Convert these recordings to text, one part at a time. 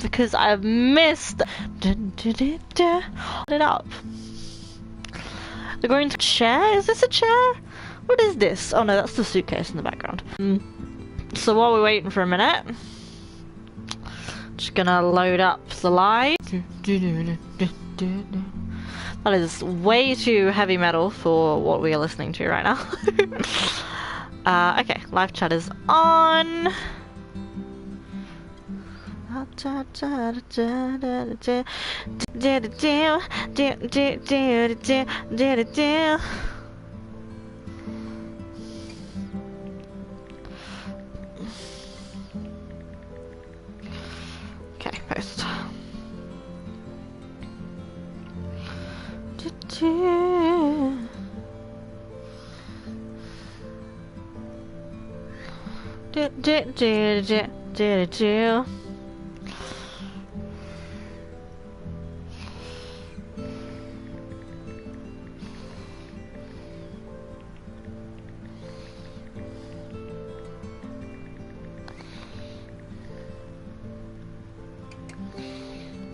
because I've missed it up. The green chair? Is this a chair? What is this? Oh no, that's the suitcase in the background. So while we're waiting for a minute, just gonna load up the live. That is way too heavy metal for what we are listening to right now. Okay, live chat is on. Okay, post.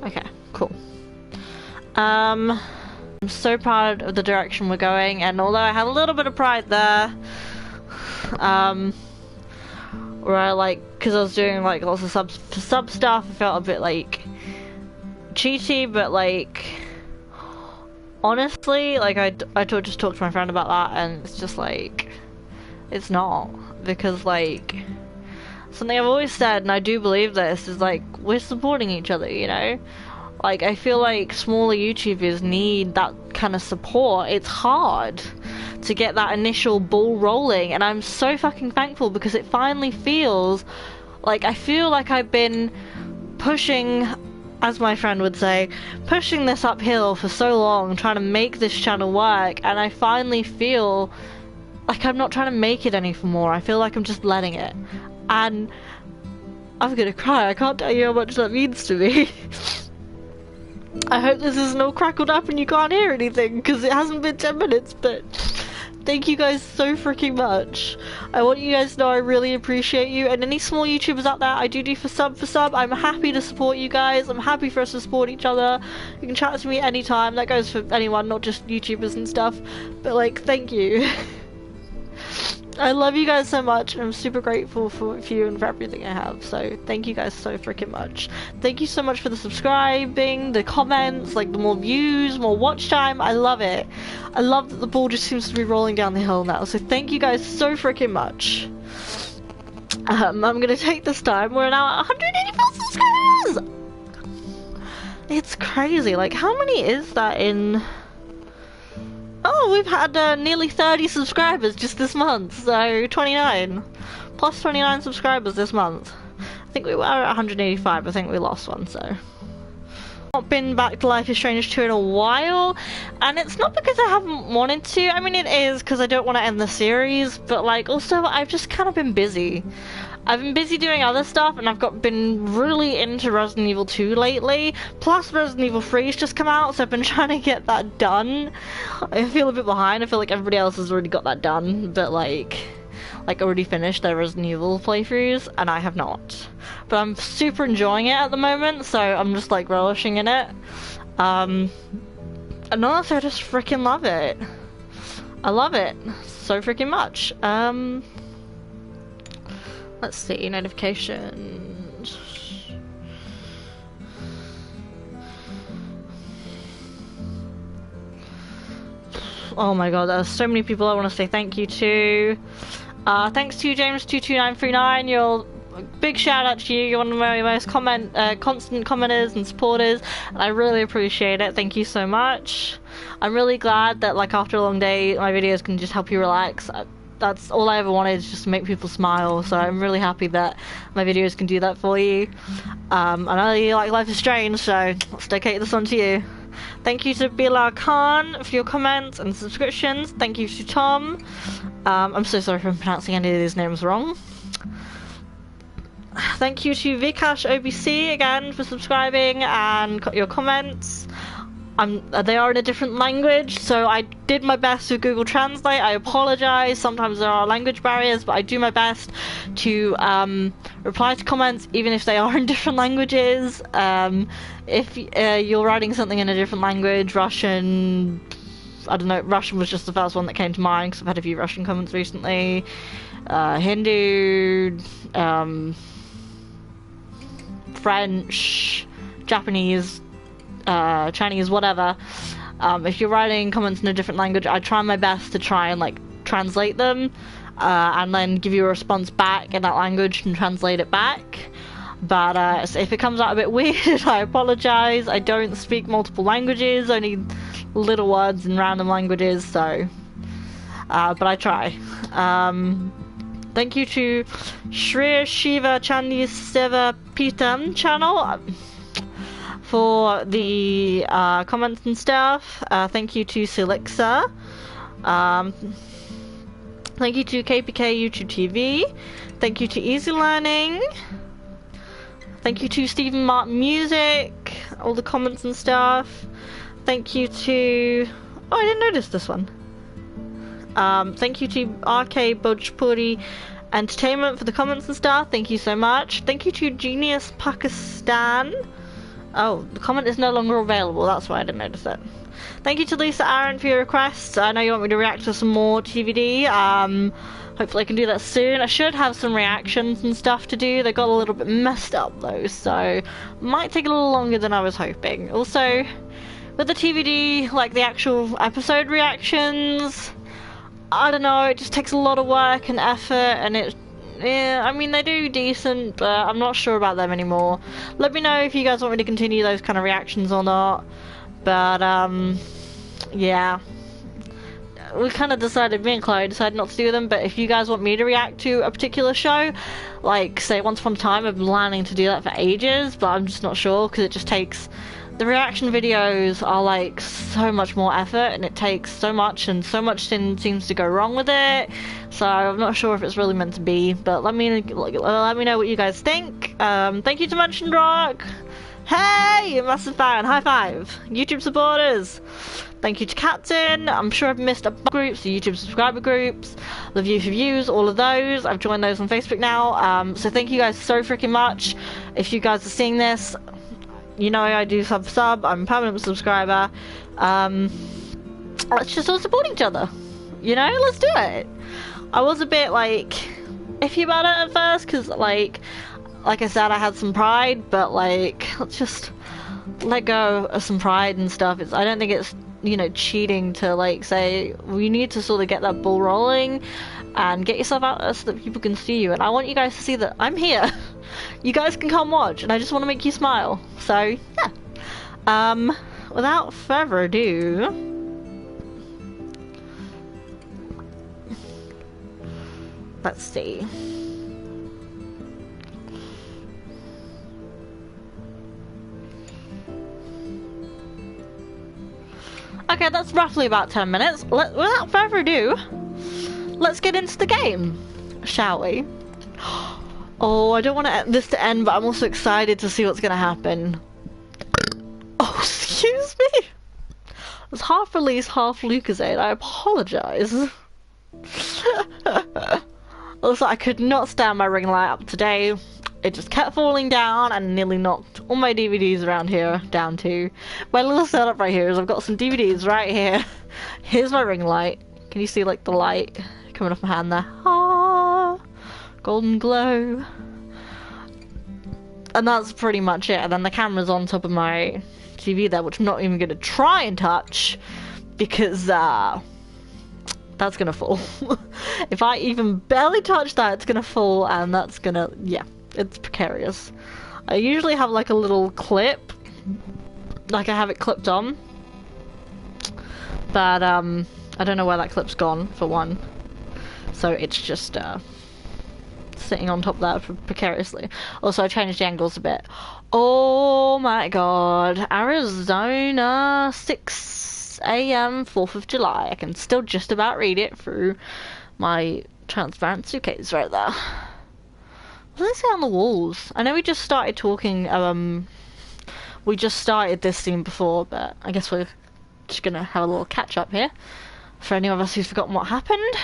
Okay, cool. I'm so proud of the direction we're going, and although I have a little bit of pride there, where I because I was doing like lots of sub stuff, I felt a bit like cheaty, but like honestly, like I just talked to my friend about that, and it's just like it's not, because like something I've always said, and I do believe this, is like we're supporting each other, you know. Like, I feel like smaller YouTubers need that kind of support. It's hard to get that initial ball rolling, and I'm so fucking thankful, because it finally feels like I feel like I've been pushing, as my friend would say, pushing this uphill for so long, trying to make this channel work, and I finally feel like I'm not trying to make it anymore. I feel like I'm just letting it, and I'm gonna cry. I can't tell you how much that means to me. I hope this isn't all crackled up and you can't hear anything, because it hasn't been 10 minutes, but thank you guys so freaking much. I want you guys to know I really appreciate you, and any small YouTubers out there, I do for sub. I'm happy to support you guys. I'm happy for us to support each other. You can chat to me anytime. That goes for anyone, not just YouTubers and stuff, but like, thank you. I love you guys so much, and I'm super grateful for you and for everything I have, so thank you guys so freaking much. Thank you so much for the subscribing, the comments, like the more views, more watch time. I love it. I love that the ball just seems to be rolling down the hill now, so thank you guys so freaking much. I'm gonna take this time. We're now at 184 subscribers! It's crazy. Like, how many is that in... Oh, we've had nearly 30 subscribers just this month, so 29. Plus 29 subscribers this month. I think we were at 185, I think we lost one, so. Not been back to Life is Strange 2 in a while, and it's not because I haven't wanted to. I mean, it is because I don't want to end the series, but like, also, I've just kind of been busy. I've been busy doing other stuff, and I've been really into Resident Evil 2 lately. Plus, Resident Evil 3 has just come out, so I've been trying to get that done. I feel a bit behind. I feel like everybody else has already got that done, but like already finished their Resident Evil playthroughs, and I have not. But I'm super enjoying it at the moment, so I'm just like relishing in it. And honestly, I just freaking love it. I love it so freaking much. Let's see, notifications. Oh my god, there's so many people I want to say thank you to. Thanks to James22939, you're big shout out to you. You're one of my most constant commenters and supporters, and I really appreciate it. Thank you so much. I'm really glad that like after a long day, my videos can just help you relax. That's all I ever wanted, is just to make people smile, so I'm really happy that my videos can do that for you. I know you like Life is Strange, so let's dedicate this one to you. Thank you to Bilal Khan for your comments and subscriptions. Thank you to Tom. I'm so sorry for pronouncing any of these names wrong. Thank you to Vikash OBC again for subscribing and your comments. they are in a different language, so I did my best with Google Translate. I apologize. Sometimes there are language barriers, but I do my best to reply to comments even if they are in different languages. If you're writing something in a different language, Russian, I don't know, Russian was just the first one that came to mind because I've had a few Russian comments recently. Hindu, French, Japanese, Chinese, whatever. If you're writing comments in a different language, I try my best to try and like translate them and then give you a response back in that language and translate it back. But so if it comes out a bit weird, I apologize. I don't speak multiple languages, only little words in random languages, so but I try. Thank you to Shri Shiva Chandi Seva Pitam channel for the comments and stuff. Thank you to Silixa. Thank you to KPK YouTube TV. Thank you to Easy Learning. Thank you to Stephen Martin Music, all the comments and stuff. Thank you to... Oh, I didn't notice this one. Thank you to RK Bhojpuri Entertainment for the comments and stuff. Thank you so much. Thank you to Genius Pakistan. Oh, the comment is no longer available. That's why I didn't notice it. Thank you to Lisa Aaron for your requests. I know you want me to react to some more TVD. Hopefully I can do that soon. I should have some reactions and stuff to do. They got a little bit messed up though, so might take a little longer than I was hoping. Also, with the TVD, like the actual episode reactions, I don't know, it just takes a lot of work and effort, and yeah, I mean, they do decent, but I'm not sure about them anymore. Let me know if you guys want me to continue those kind of reactions or not. But, yeah. We kind of decided, me and Chloe decided not to do them, but if you guys want me to react to a particular show, like, say, Once Upon a Time, I've been planning to do that for ages, but I'm just not sure, because it just takes... The reaction videos are like so much more effort, and it takes so much, and so much seems to go wrong with it. So I'm not sure if it's really meant to be. But let me know what you guys think. Thank you to Mentioned Rock. Hey, massive fan. High five, YouTube supporters. Thank you to Captain. I'm sure I've missed a bunch of groups, the YouTube subscriber groups, the View for Views, all of those. I've joined those on Facebook now. So thank you guys so freaking much. If you guys are seeing this, you know I do sub. I'm a permanent subscriber. Let's just all support each other. You know, let's do it. I was a bit like iffy about it at first because like I said, I had some pride, but like let's just let go of some pride and stuff. I don't think it's, you know, cheating to like say we need to sort of get that ball rolling and get yourself out there so that people can see you. And I want you guys to see that I'm here. You guys can come watch, and I just want to make you smile. So yeah. Without further ado, let's see. Okay, that's roughly about 10 minutes. Without further ado, let's get into the game, shall we? Oh, I don't want this to end, but I'm also excited to see what's going to happen. Oh, excuse me. It's half Elise, half Lucozade. I apologize. Also, I could not stand my ring light up today. It just kept falling down and nearly knocked all my DVDs around here down too. My little setup right here is I've got some DVDs right here. Here's my ring light. Can you see like the light coming off my hand there? Ah, golden glow. And that's pretty much it. And then the camera's on top of my TV there, which I'm not even going to try and touch because that's going to fall. If I even barely touch that, it's going to fall, and that's going to, yeah. It's precarious. I usually have like a little clip, like I have it clipped on, but I don't know where that clip's gone for one, so it's just sitting on top of that precariously. Also, I changed the angles a bit. Oh my god, Arizona, 6 AM, 4th of July. I can still just about read it through my transparent suitcase right there. What does it say on the walls? I know we just started talking, We just started this scene before, but I guess we're just gonna have a little catch up here. For any of us who've forgotten what happened.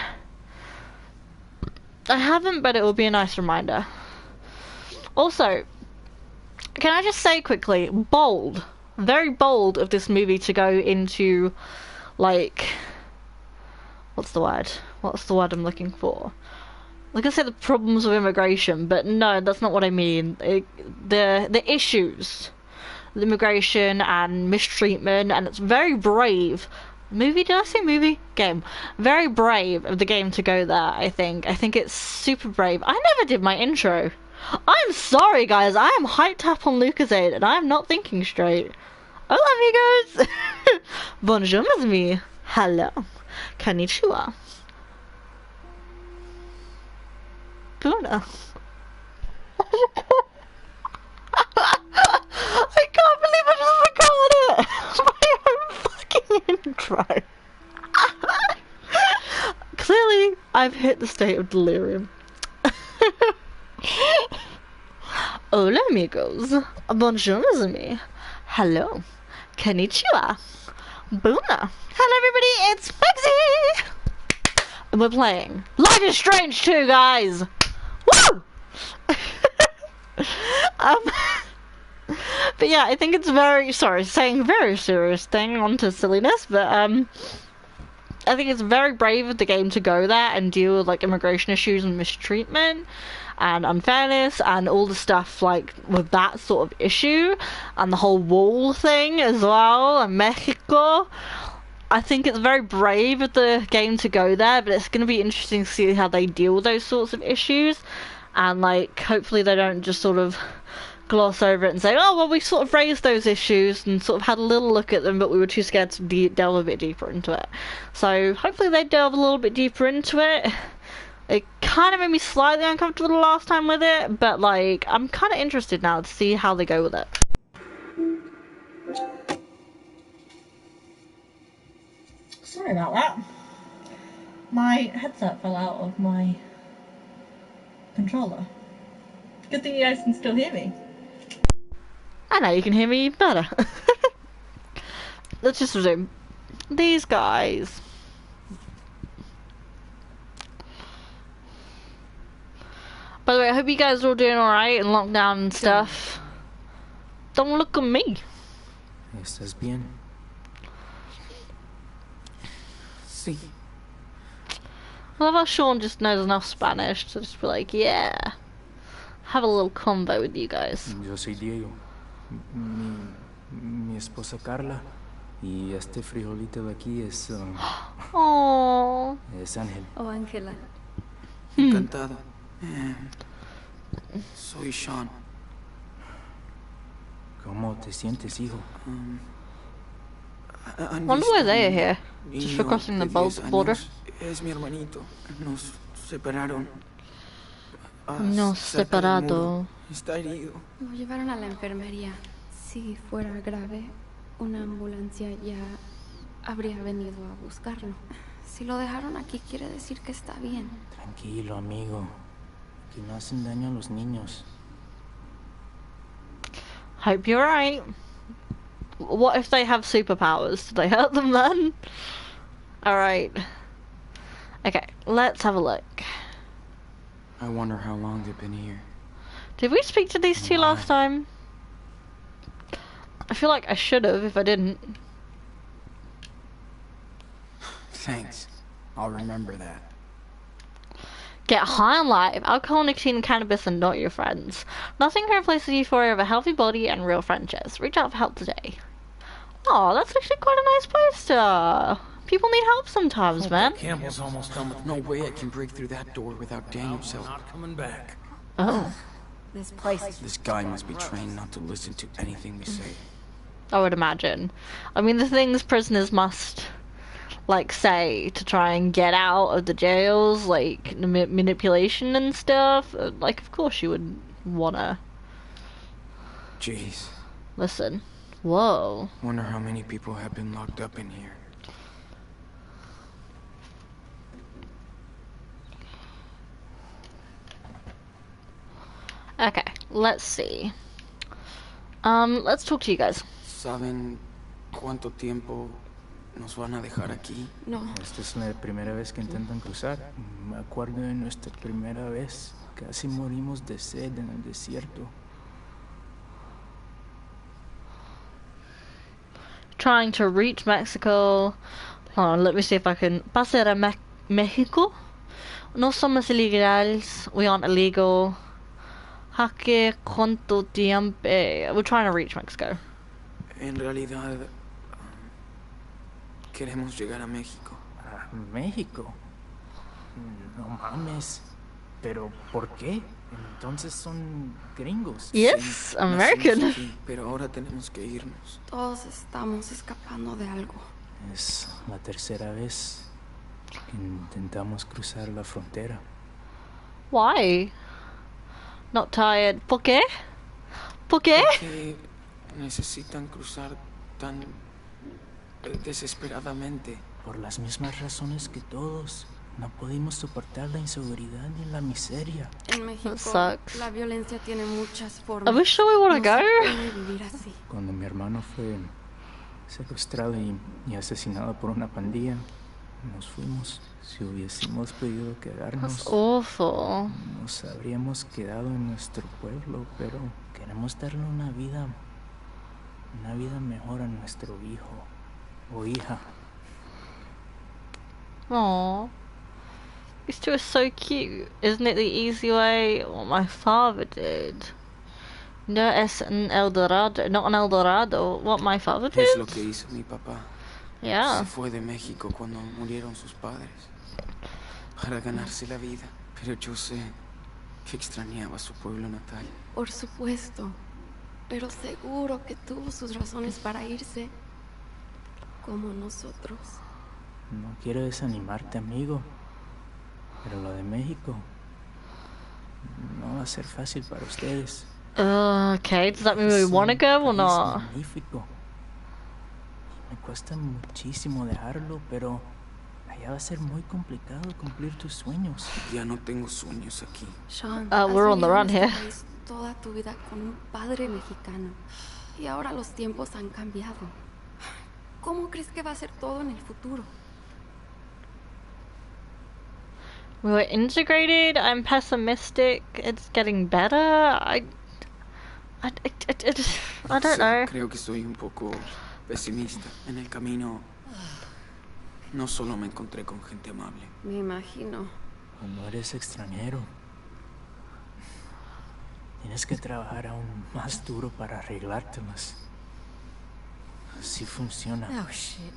I haven't, but it will be a nice reminder. Also, can I just say quickly, bold. Very bold of this movie to go into, like... What's the word? What's the word I'm looking for? Like I said, the problems with immigration, but no, that's not what I mean. The issues. The immigration and mistreatment, and it's very brave. Movie? Did I say movie? Game. Very brave of the game to go there, I think. I think it's super brave. I never did my intro. I'm sorry, guys. I am hyped up on Lucasade, and I am not thinking straight. Hola, amigos! Bonjour, mes amis. Hello. Konnichiwa. Buna. I can't believe I just recorded my own fucking intro. Clearly, I've hit the state of delirium. Hola, amigos. Bonjour, mes amis. Hello. Konnichiwa. Buna. Hello, everybody. It's Bugsy. And we're playing Life is Strange 2, guys. Woo! But yeah, I think it's very, sorry, saying very serious thing onto silliness, but I think it's very brave of the game to go there and deal with like immigration issues and mistreatment and unfairness and all the stuff like with that sort of issue and the whole wall thing as well and Mexico. I think it's very brave of the game to go there, but it's going to be interesting to see how they deal with those sorts of issues, and like hopefully they don't just sort of gloss over it and say, oh well, we sort of raised those issues and sort of had a little look at them, but we were too scared to delve a bit deeper into it. So hopefully they delve a little bit deeper into it. It kind of made me slightly uncomfortable the last time with it, but like I'm kind of interested now to see how they go with it. Sorry about that. My headset fell out of my controller. Good thing you guys can still hear me. I know you can hear me better. Let's just resume. These guys. By the way, I hope you guys are all doing alright and lockdown and stuff. Don't look at me. ¿Estás bien? Sí. I love how Sean just knows enough Spanish to just be like, yeah. Have a little convo with you guys. Yo soy Diego. Mi esposa Carla. Y este frijolito de aquí es... Oh. Es Ángel. Oh, Ángela. Encantado. Soy Sean. ¿Cómo te sientes, hijo? Wonder why they are here. Just for crossing the border. Es mi hermanito. Nos separaron. Nos separado. Está herido. Lo llevaron a la enfermería. Si fuera grave, una ambulancia ya habría venido a buscarlo. Si lo dejaron aquí, quiere decir que está bien. Tranquilo, amigo. Que no hacen daño a los niños. Hope you're right. What if they have superpowers? Do they hurt them then? Alright. Okay, let's have a look. I wonder how long they've been here. Did we speak to these two last time? I feel like I should have if I didn't. Thanks. I'll remember that. Get high on life. Alcohol, nicotine, and cannabis are not your friends. Nothing can replace the euphoria of a healthy body and real friendships. Reach out for help today. Oh, that's actually quite a nice poster. People need help sometimes, man. Campbell's almost done with No way I can break through that door without Daniel's help. not coming back. Oh, This place. This guy must be trained not to listen to anything we say. I would imagine. I mean, the things prisoners must, like, say to try and get out of the jails, like, manipulation and stuff, like, of course you would wanna Jeez. listen. Whoa. Wonder how many people have been locked up in here. Okay, let's see. Let's talk to you guys. ¿Saben cuánto tiempo nos van a dejar aquí? No. Esta es la primera vez que intentan cruzar. Me acuerdo de nuestra primera vez. Casi morimos de sed en el desierto. Trying to reach Mexico. Hold on, let me see if I can. Pasar a Mexico. No somos ilegales. We aren't illegal. Hace cuánto tiempo. We're trying to reach Mexico. En realidad, queremos llegar a México. ¿A México? No mames. ¿Pero por qué? Entonces son gringos. Yes, Sí, American. nacimos aquí, pero ahora tenemos que irnos. Todos estamos escapando de algo. Es la tercera vez que intentamos cruzar la frontera. Why? Not tired. ¿Por qué? ¿Por qué? ¿Por qué necesitan cruzar tan desesperadamente? Por las mismas razones que todos. No pudimos soportar la inseguridad ni la miseria. En México, sucks. la violencia tiene muchas Are formas. we sure we want to No se go? puede vivir así. Cuando mi hermano fue secuestrado y asesinado por una pandilla, nos fuimos. Si hubiésemos podido That's quedarnos, awful. nos habríamos quedado en nuestro pueblo, pero queremos darle una vida mejor a nuestro hijo o hija. Aww. These two are so cute. Isn't it the easy way? What my father did. No es un Eldorado. Not an Eldorado. What my father Es did? lo que hizo mi papá. Yeah. Se fue de México cuando murieron sus padres para ganarse la vida. Pero yo sé que extrañaba su pueblo natal. Por supuesto. Pero seguro que tuvo sus razones para irse. Como nosotros. No quiero desanimarte, amigo, pero lo de México no va a ser fácil para ustedes. Okay, does that mean we want to go or Es not? magnífico. Me cuesta muchísimo dejarlo, pero allá va a ser muy complicado cumplir tus sueños. Ya no tengo sueños aquí. Sean, We're has on the vivido run en este here. país toda tu vida con un padre mexicano. Y ahora los tiempos han cambiado. ¿Cómo crees que va a ser todo en el futuro? We were integrated. I'm pessimistic. It's getting better. I don't Sí, know. creo que soy un poco pesimista. En el camino no solo me encontré con gente amable. Me imagino. Cuando eres extranjero, tienes que trabajar aún más duro para arreglártelas. Así funciona. Oh, shit.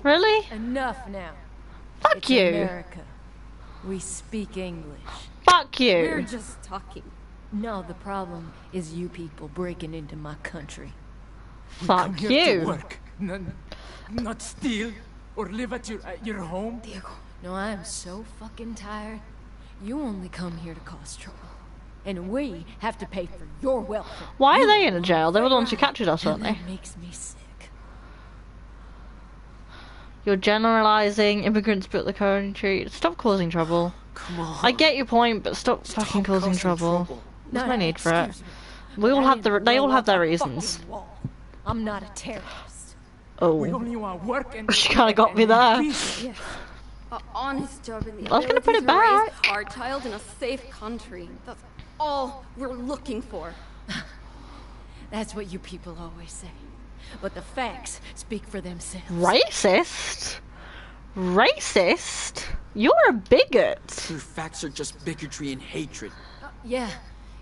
Really? Enough now. Fuck It's you. America. We speak English. Fuck We're you. just talking. No, the problem is you people breaking into my country. Fuck Here to you. work, not steal or live at your home. Diego, No, I am so fucking tired. You only come here to cause trouble. And we have to pay for your welfare. Why are they in a jail? They were the ones who captured us, weren't And they? that makes me sick. You're generalizing. Immigrants built the country. Stop causing trouble. Come on. I get your point, but stop fucking causing trouble. There's no need for it. excuse me. We all I have the. didn't They all blow have up their a reasons. fucking wall. I'm not a terrorist. We Oh, only want work and she kind of got me and there. peace. Yes. an honest job in the I was gonna put ability it to raise back. our child in a safe country. That's all we're looking for. That's what you people always say. But the facts speak for themselves. Racist? Racist? You're a bigot. Your facts are just bigotry and hatred. Yeah.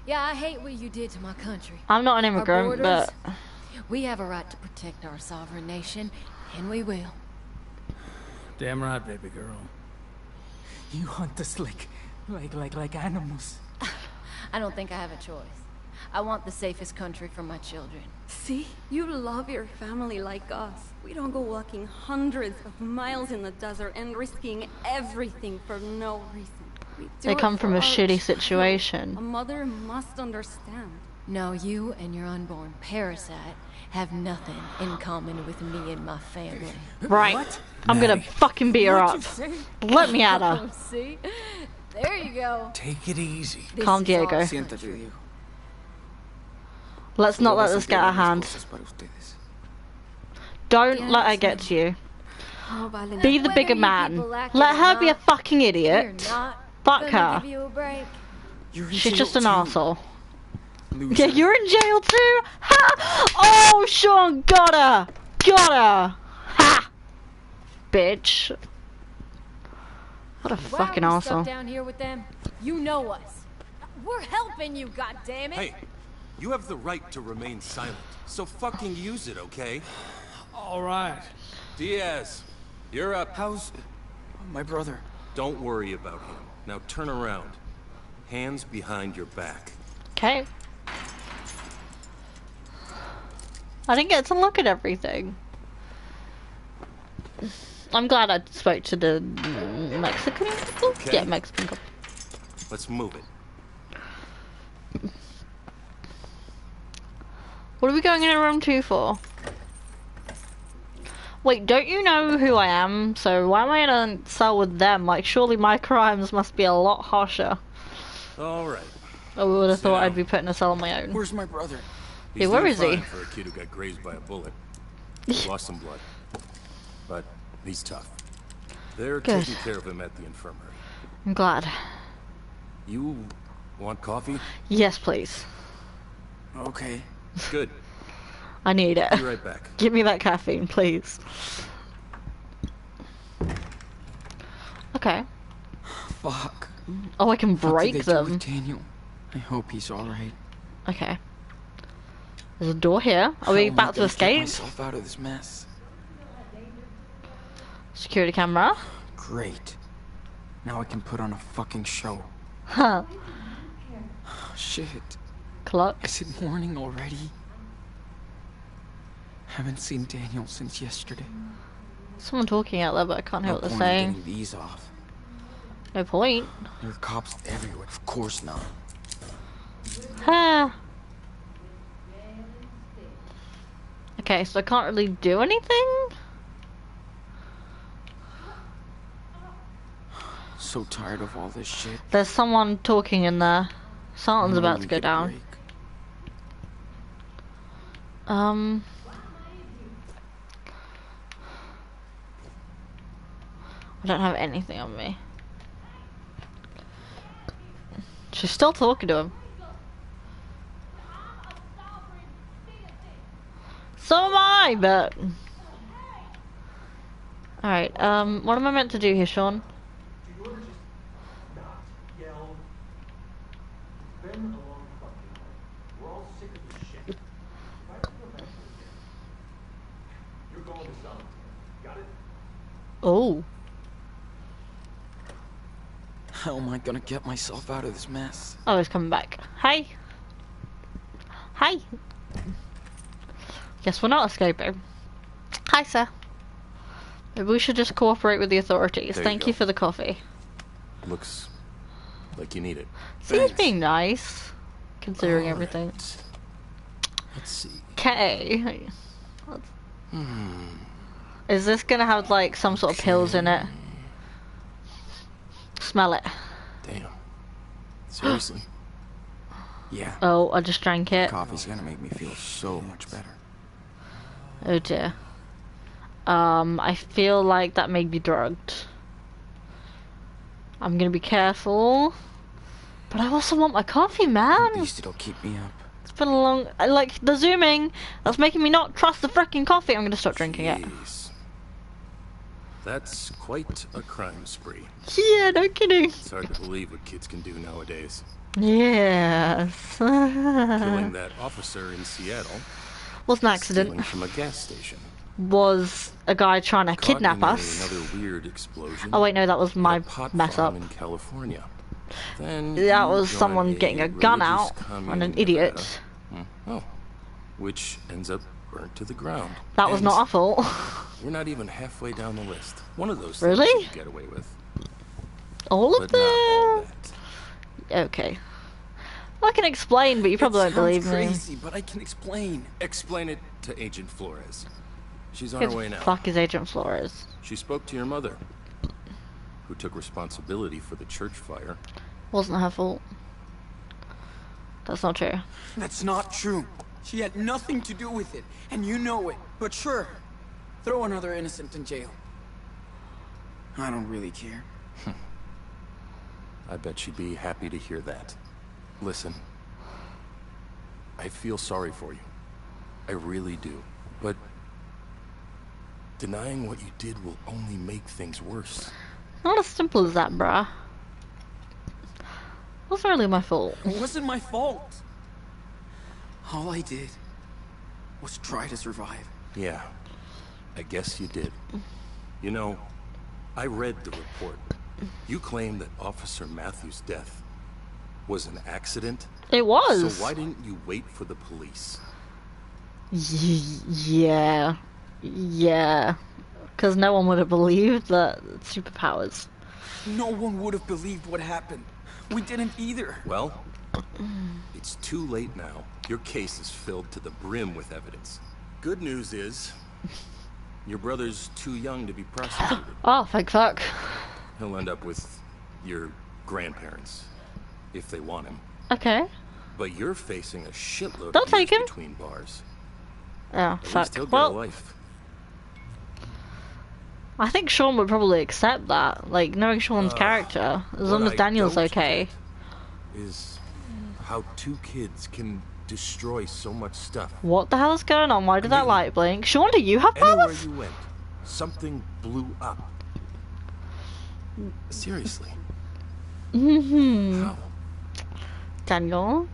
Yeah, I hate what you did to my country. I'm not an Our immigrant, borders, but we have a right to protect our sovereign nation, and we will. Damn right, baby girl. You hunt us like animals. I don't think I have a choice. I want the safest country for my children. See? You love your family like us. We don't go walking hundreds of miles in the desert and risking everything for no reason. We do they it come from for a our shitty child. A situation. mother must understand. No, you and your unborn parasite have nothing in common with me and my family. Right. I'm gonna fucking beat her up. Let me at her. See? There you go. Take it easy. This Calm is Diego. our Siéntate, country. Diego. Let's not Solo let vas a this get out of empeorar las hand. cosas para ustedes. Don't let her get to you. No vale. Be the Whether bigger you man. people like it Let or her be a not, fucking we're idiot. not Fuck gonna her. give you a break. You're in She's jail just an too, arsehole. loser. Yeah, you're in jail too? Ha! Oh, Sean, got her! Got her! Ha! Bitch. What a Why fucking are we stuck arsehole. down here with them? You know us. We're helping you, goddammit. Hey, you have the right to remain silent, so fucking use it, okay? All right. Diaz, you're up. How's my brother? Don't worry about him. Now turn around. Hands behind your back. Okay. I didn't get to look at everything. I'm glad I spoke to the Mexican couple. Okay. Yeah, Mexican couple. Let's move it. What are we going in room 2 for? Wait, don't you know who I am? So why am I in a cell with them? Like, surely my crimes must be a lot harsher. All right. I would have Sit thought down. I'd be put in a cell on my own. Where's my brother? Hey, where doing is he? fine for a kid who got grazed by a bullet. Lost some blood. But he's tough. They're Good. taking care of him at the infirmary. I'm glad. You want coffee? Yes, please. Okay. Good. I need it. Be right back. Give me that caffeine, please. Okay. Fuck. Oh, I can What did break they do them. with Daniel? I hope he's alright. Okay. There's a door here. Are we about to escape? Get myself out of this mess. Security camera. Great. Now I can put on a fucking show. Huh. Shit. Clock. Is it morning already? Haven't seen Daniel since yesterday. Someone talking out there, but I can't hear No what they're point in saying. getting these off. No point. There are cops everywhere. Of course not. Ha. Okay, so I can't really do anything? So tired of all this shit. There's someone talking in there. Something's I'm about ready to go get a down. break. I don't have anything on me. She's still talking to him. So am I, but... Alright, what am I meant to do here, Sean? Oh. How am I gonna get myself out of this mess? Oh, he's coming back. Hi. Hi. Guess we're not escaping. Hi, sir. Maybe we should just cooperate with the authorities. There you Thank go. you for the coffee. Looks like you need it. See, he's Thanks. being nice, considering All everything. right. Let's see. Okay. Is this gonna have like some sort of pills in it? Smell it. Damn. Seriously? Yeah. Oh, I just drank it. Coffee's gonna make me feel so much better. Oh dear. I feel like that may be drugged. I'm gonna be careful. But I also want my coffee, At man. least it'll keep me up. It's been a long... like, the zooming, that's making me not trust the freaking coffee. I'm gonna stop drinking it. Jeez. That's quite a crime spree. Yeah, no kidding. It's hard to believe what kids can do nowadays. Yes. Killing that officer in Seattle. Was an accident. Stealing from a gas station. Was a guy trying to Caught kidnap in us. Another weird explosion. Oh wait, no, that was at my a pot mess up. farm in California. Then That you was join someone getting a gun religious out commune and an in idiot. Nevada. Oh, which ends up burnt to the ground. That was And not our fault. We're not even halfway down the list. One of those Really? things you could get away with, All of but not all them? that. Okay. I can explain, but you probably won't believe me. Crazy, but I can explain. Explain it to Agent Flores. She's on Who her the way now. fuck is Agent Flores? She spoke to your mother, who took responsibility for the church fire. Wasn't her fault. That's not true. That's not true. She had nothing to do with it, and you know it. But sure, throw another innocent in jail. I don't really care. I bet she'd be happy to hear that. Listen, I feel sorry for you. I really do. But denying what you did will only make things worse. Not as simple as that, bruh. It wasn't really my fault. It wasn't my fault. All I did was try to survive. Yeah, I guess you did. You know, I read the report. You claim that Officer Matthews' death was an accident? It was. So why didn't you wait for the police? Yeah. Because no one would have believed that superpowers. No one would have believed what happened. We didn't either. Well, it's too late now. Your case is filled to the brim with evidence. Good news is, your brother's too young to be prosecuted. Oh, thank fuck. He'll end up with your grandparents, if they want him. Okay. But you're facing a shitload They'll of take years him. between bars. Oh, At fuck. least he'll get a Well, life. I think Sean would probably accept that. Like, knowing Sean's character. As long as Daniel's okay. Is how two kids can destroy so much stuff. What the hell is going on? Why did that mean, light blink? Sean, do you have Anywhere powers? you went, something blew up. Seriously. How? Daniel?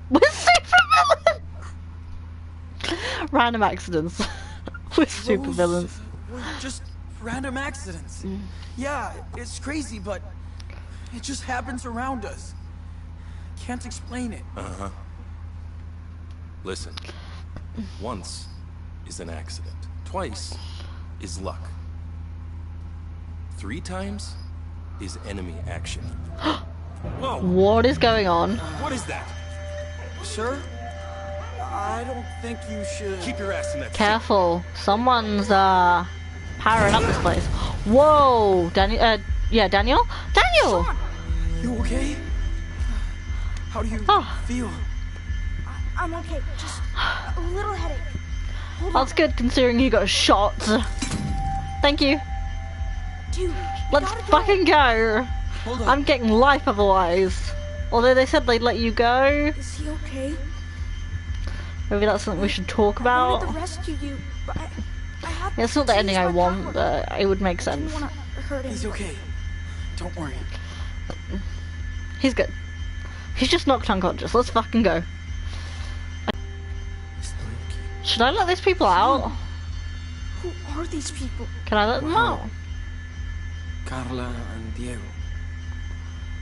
We're supervillains! Random accidents. We're supervillains. Those were just random accidents. Yeah, it's crazy, but it just happens around us. Can't explain it. Uh-huh. Listen. Once is an accident. Twice is luck. 3 times is enemy action. Whoa! What is going on? What is that? Sir? I don't think you should... Keep your ass in that seat. Careful. Someone's, powering up this place. Whoa! Daniel, yeah, Daniel? Daniel! You okay? How do you feel? I'm okay. Just a little headache. That's good considering you got shot. Thank you. Dude, Let's fucking go. Hold on. I'm getting life otherwise. Although they said they'd let you go. Is he okay? Maybe that's something we should talk I about. wanted to rescue you, but I had Yeah, it's not the to ending use I my want, power. but it would make I sense. didn't want to hurt him. He's okay. Don't worry. He's good. He's just knocked unconscious. Let's fucking go. Should I let these people out? Who are these people? Can I let them out? Carla and Diego.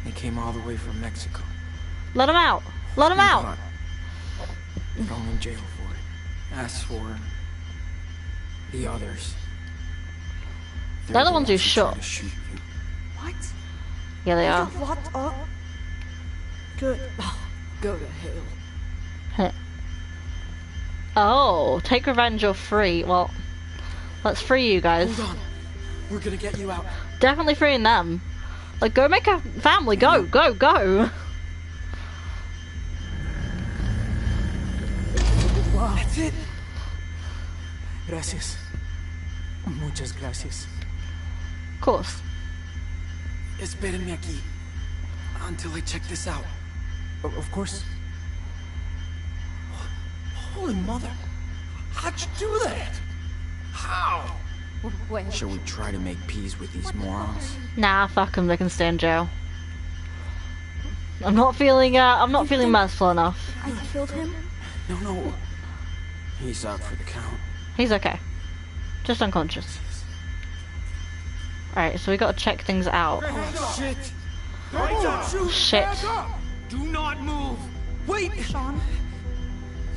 They came all the way from Mexico. Let them out. Let them out. Caught. Thrown in jail for it. As for the others. They're the ones who tried shot. to shoot you. What? Yeah, they You are. got locked up? Good. Go to hell. Oh, take revenge or free. Well, let's free you guys. Hold on. We're gonna get you out. Definitely freeing them. Like, go make a family. Go, go, go. That's it. Gracias. Muchas gracias. Of course. Espérenme aquí. Until I check this out. Of course. Holy mother. How'd you do that? How? Well, Shall we try to make peace with these morons? Nah, fuck them. They can stay in jail. I'm not feeling merciful enough. I killed him? No. He's out for the count. He's okay. Just unconscious. Alright, so we gotta check things out. Shit! Shit. Do not move! Wait! Sean?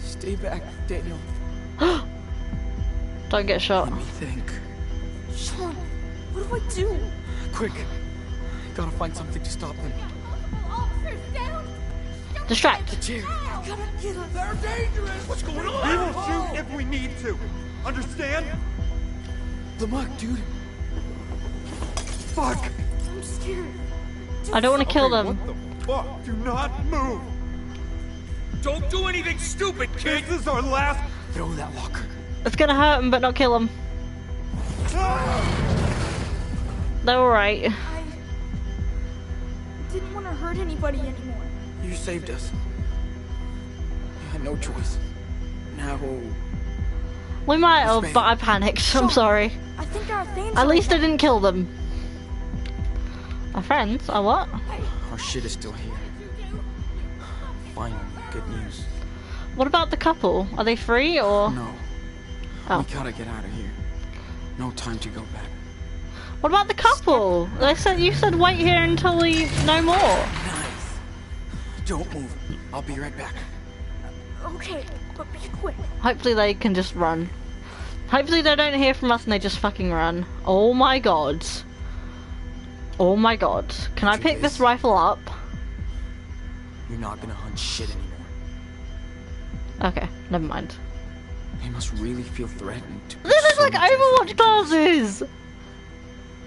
Stay back, Daniel. Don't get shot. Let me think. Sean, what do I do? Quick. Gotta find something to stop them. Distract. Chair. Gotta get us. They're dangerous! What's going on? We will shoot if we need to. Understand? The mug, dude. Fuck! I'm scared. I don't want to kill Okay, them. What the fuck? Do not move! Don't do anything stupid, kid! This is our last... Throw that locker. It's gonna hurt him, but not kill him. They're alright. I didn't want to hurt anybody anymore. You saved us. You had no choice. Now... We might have, but I panicked. I'm sorry. I think our things At least I didn't kill them. Our friends? Our what? Our shit is still here. Finally, good news. What about the couple? Are they free or? No. Oh. We gotta get out of here. No time to go back. What about the couple? They said you said wait here until we know more. Nice. Don't move. I'll be right back. Okay, but be quick. Hopefully they can just run. Hopefully they don't hear from us and they just fucking run. Oh my god. Oh my god. Can I pick this rifle up? You're not gonna hunt shit anymore. Okay, never mind. They must really feel threatened. This is like Overwatch classes!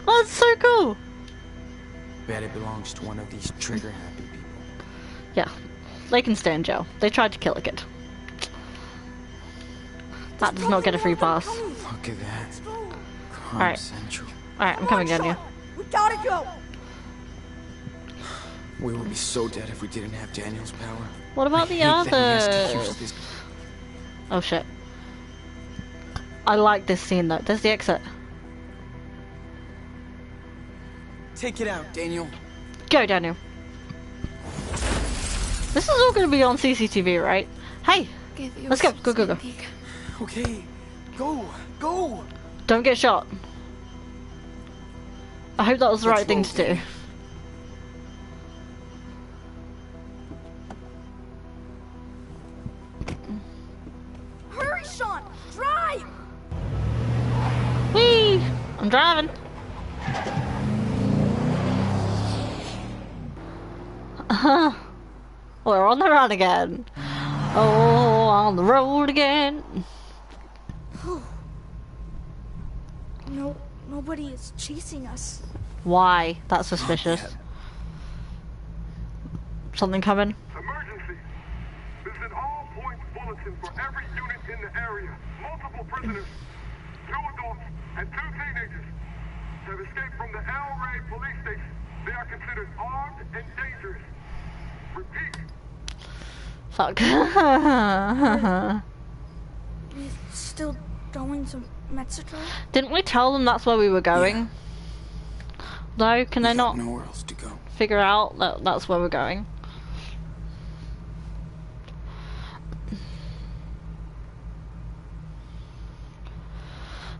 Oh, it's so cool! Bet it belongs to one of these trigger-happy people. Yeah, they can stay in jail. They tried to kill a kid. That does not get a free pass. Look at that. Crime Alright. Central. Alright, I'm coming down here. We gotta go. We would be so dead if we didn't have Daniel's power. What about the I hate that he has to other? use this. Oh shit. I like this scene though. There's the exit. Take it out, Daniel. Go, Daniel. This is all gonna be on CCTV, right? Hey! Let's go, go, go, go. Okay, go, go. Don't get shot. I hope that was the right thing to do. Hurry, Sean! Drive! Whee! I'm driving. We're on the run again. Oh, on the road again. No, nobody is chasing us. Why? That's suspicious. Something coming? Emergency! This is an all-points bulletin for every unit in the area. Multiple prisoners, 2 adults and 2 teenagers, have escaped from the El Rey police station. They are considered armed and dangerous. Repeat. Fuck. We still going to Mexico? Didn't we tell them that's where we were going? No, can they not Nowhere else to go. figure out that that's where we're going?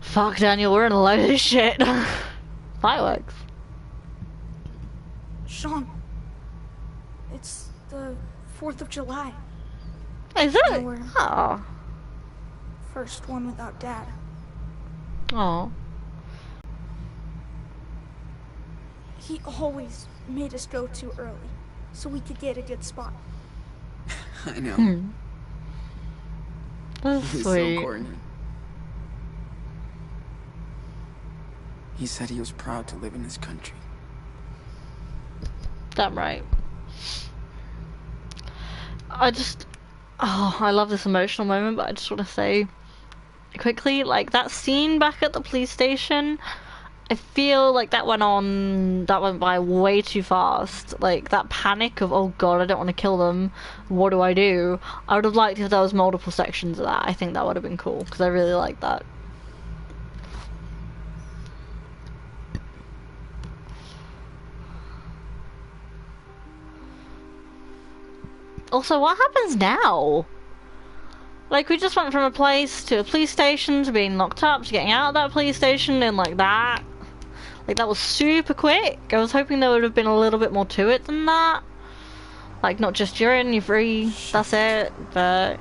Fuck, Daniel, we're in a load of shit. Fireworks. Sean, it's the 4th of July. Is it? And we're Oh. first one without Dad. Oh. He always made us go too early, so we could get a good spot. I know. That's He's sweet. so corny. He said he was proud to live in this country. Damn right. I love this emotional moment, but I just want to say quickly, like, that scene back at the police station, I feel like that went by way too fast. Like, that panic of, oh god, I don't want to kill them, what do I do? I would have liked if there was multiple sections of that. I think that would have been cool, because I really like that. Also, what happens now? Like, we just went from a place to a police station to being locked up to getting out of that police station and like that. Like, that was super quick. I was hoping there would have been a little bit more to it than that. Like, not just you're in, you're free, that's it, but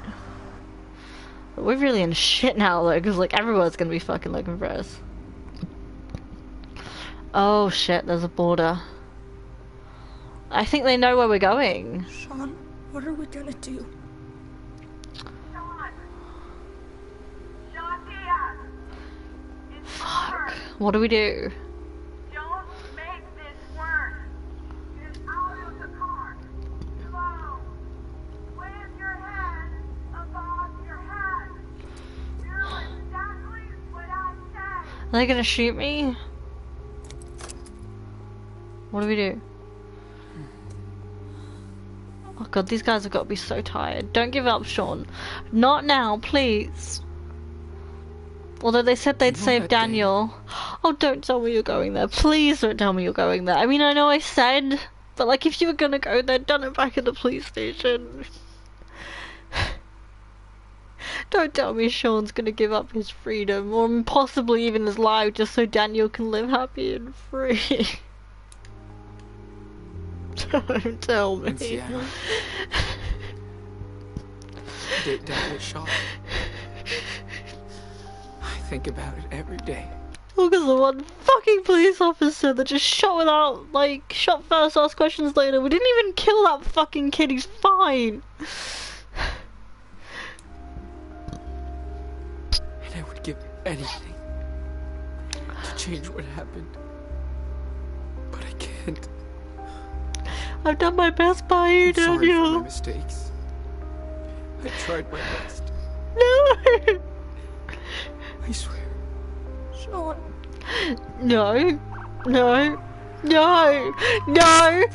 we're really in shit now though, because like everyone's gonna be fucking looking for us. Oh shit, there's a border. I think they know where we're going. Sean, what are we gonna do? Fuck. What do we do? Don't make this worse. Get out of the car. Slow. Wave your hand. they gonna shoot me? What do we do? Oh god, these guys have got to be so tired. Don't give up, Sean. Not now, please. Although they said they'd save Daniel. Oh, don't tell me you're going there. Please don't tell me you're going there. I mean, I know I said, but like, if you were gonna go there, done it back at the police station. Don't tell me Sean's gonna give up his freedom, or possibly even his life, just so Daniel can live happy and free. Don't tell me. In Seattle. Dad was shot. I think about it every day. Look at the one fucking police officer that just shot without, like, shot first, asked questions later. We didn't even kill that fucking kid, he's fine. And I would give anything to change what happened. But I can't. I've done my best by you, I'm sorry for Daniel. my mistakes. I tried my best. No! I swear. Sean. No. No. No. No.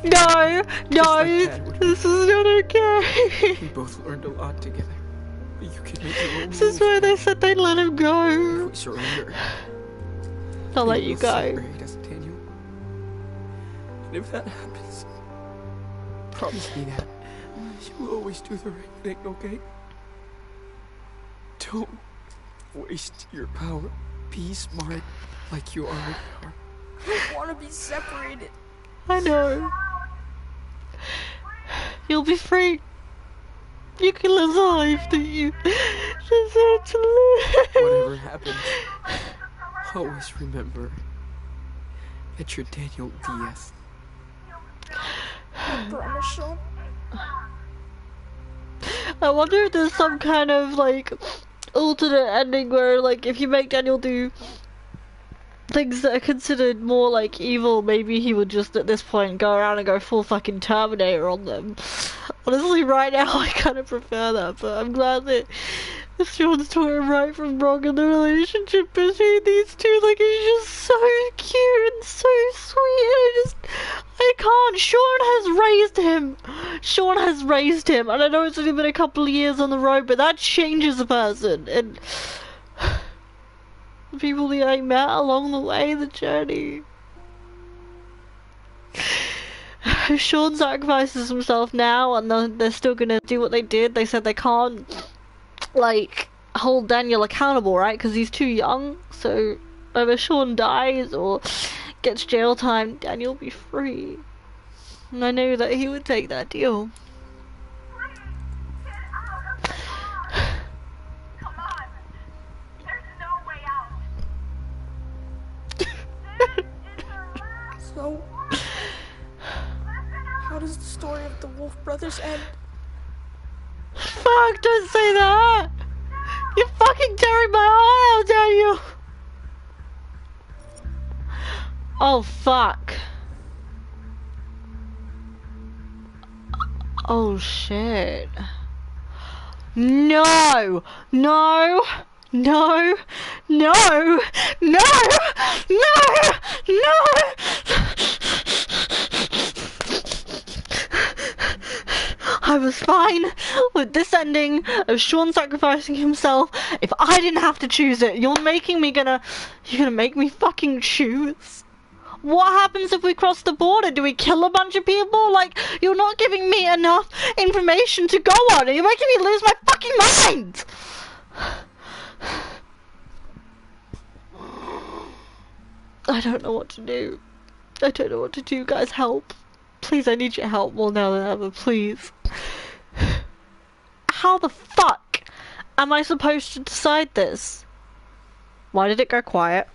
No. No. This is not okay. We both learned a lot together. You can make your own This is why they said they'd let him go. If we surrender, They'll let you will go. separate us, Daniel. And if that happens, promise me that you will always do the right thing, okay? Don't waste your power. Be smart like you already are. I don't want to be separated. I know. You'll be free. You can live the life that you deserve to live. Whatever happens, always remember that you're Daniel Diaz. I promise, Sean. I wonder if there's some kind of, like, alternate ending where, like, if you make Daniel do things that are considered more, like, evil, maybe he would just, at this point, go around and go full fucking Terminator on them. Honestly, right now, I kind of prefer that, but I'm glad that Sean's taught him right from wrong in the relationship between these two. Like, it's just so cute and so sweet, and I can't. Sean has raised him. Sean has raised him, and I know it's only been a couple of years on the road, but that changes a person, and the people that I met along the way, the journey. Sean sacrifices himself now, and they're still gonna do what they did. They said they can't, like, hold Daniel accountable, right? Because he's too young. So whether Sean dies or gets jail time, Daniel will be free. And I knew that he would take that deal. Come on. There's no way out. So, how does the story of the Wolf Brothers end? Fuck, don't say that! You're fucking tearing my heart out, Daniel! Oh, fuck. Oh, shit. No! No! No! No! No! No! No! I was fine with this ending of Sean sacrificing himself. If I didn't have to choose it, you're gonna make me fucking choose? What happens if we cross the border? Do we kill a bunch of people? Like, you're not giving me enough information to go on, and you're making me lose my fucking mind! I don't know what to do. I don't know what to do, guys, help. Please, I need your help more now than ever, please. How the fuck am I supposed to decide this? Why did it go quiet?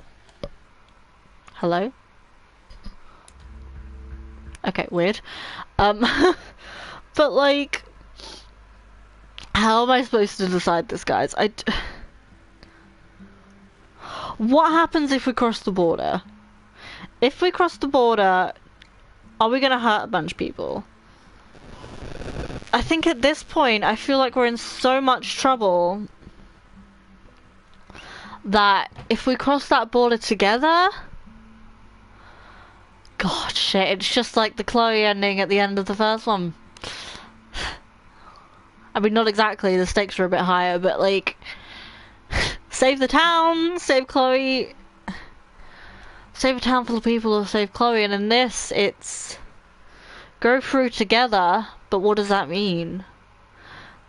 Hello? Okay, weird. But like, how am I supposed to decide this, guys? What happens if we cross the border? If we cross the border, are we gonna hurt a bunch of people? I think at this point, I feel like we're in so much trouble that if we cross that border together, God, shit, it's just like the Chloe ending at the end of the first one. I mean, not exactly, the stakes are a bit higher, but like, save the town, save Chloe, save a town full of people or save Chloe, and in this, it's go through together, but what does that mean?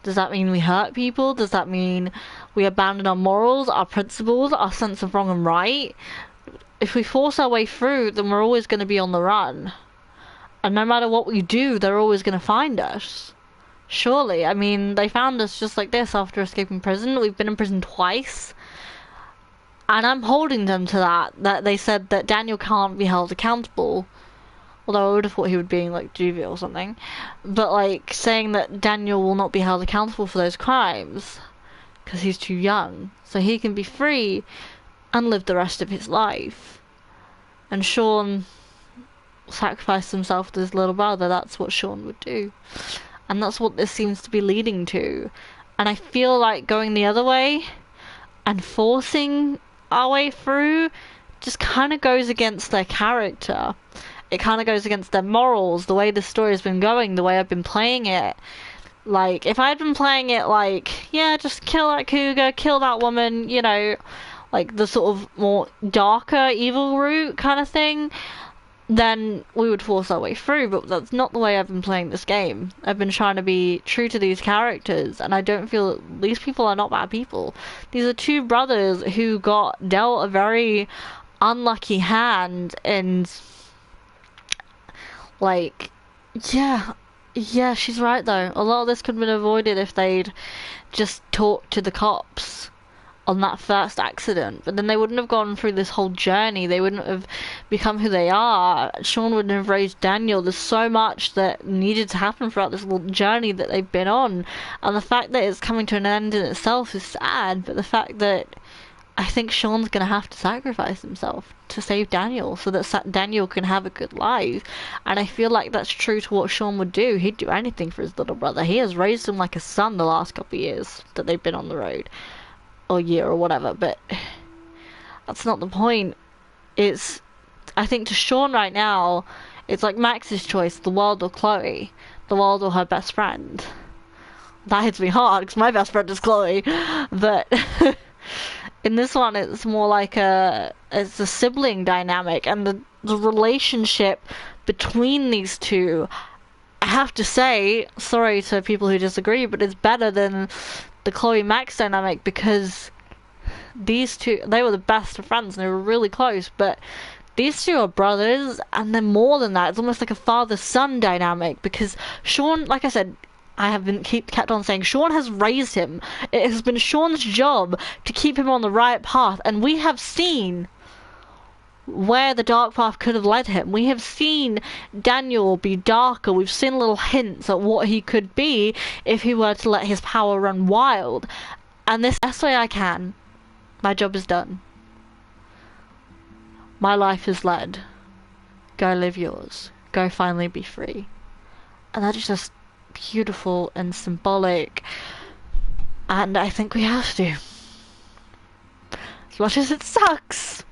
Does that mean we hurt people? Does that mean we abandon our morals, our principles, our sense of wrong and right? If we force our way through, then we're always going to be on the run. And no matter what we do, they're always going to find us. Surely. I mean, they found us just like this after escaping prison. We've been in prison twice. And I'm holding them to that they said that Daniel can't be held accountable. Although I would have thought he would be in, like, juvie or something. But, like, saying that Daniel will not be held accountable for those crimes. Because he's too young. So he can be free and live the rest of his life. And Sean sacrificed himself to his little brother. That's what Sean would do. And that's what this seems to be leading to. And I feel like going the other way and forcing our way through just kind of goes against their character. It kind of goes against their morals, the way the story's been going, the way I've been playing it. Like, if I'd been playing it like, yeah, just kill that cougar, kill that woman, you know, like the sort of more darker, evil route kind of thing, then we would force our way through, but that's not the way I've been playing this game. I've been trying to be true to these characters, and I don't feel these people are not bad people. These are two brothers who got dealt a very unlucky hand, and like, yeah, she's right though. A lot of this could have been avoided if they'd just talked to the cops on that first accident, but then they wouldn't have gone through this whole journey. They wouldn't have become who they are. Sean wouldn't have raised Daniel. There's so much that needed to happen throughout this little journey that they've been on, and the fact that it's coming to an end in itself is sad, but the fact that I think Sean's gonna have to sacrifice himself to save Daniel so that Daniel can have a good life. And I feel like that's true to what Sean would do. He'd do anything for his little brother. He has raised him like a son the last couple of years that they've been on the road, or year or whatever, but that's not the point. It's, I think to Sean right now, it's like Max's choice, the world or Chloe, the world or her best friend. That hits me hard because my best friend is Chloe, but in this one, it's more like it's a sibling dynamic, and the relationship between these two, I have to say, sorry to people who disagree, but it's better than the Chloe-Max dynamic, because these two, they were the best of friends, and they were really close, but these two are brothers, and they're more than that. It's almost like a father-son dynamic, because Sean, like I said, I have been kept on saying Sean has raised him. It has been Sean's job to keep him on the right path, and we have seen where the dark path could have led him. We have seen Daniel be darker. We've seen little hints at what he could be if he were to let his power run wild. And this best way I can. My job is done. My life is led. Go live yours. Go finally be free. And that is just beautiful and symbolic, and I think we have to. As much as it sucks,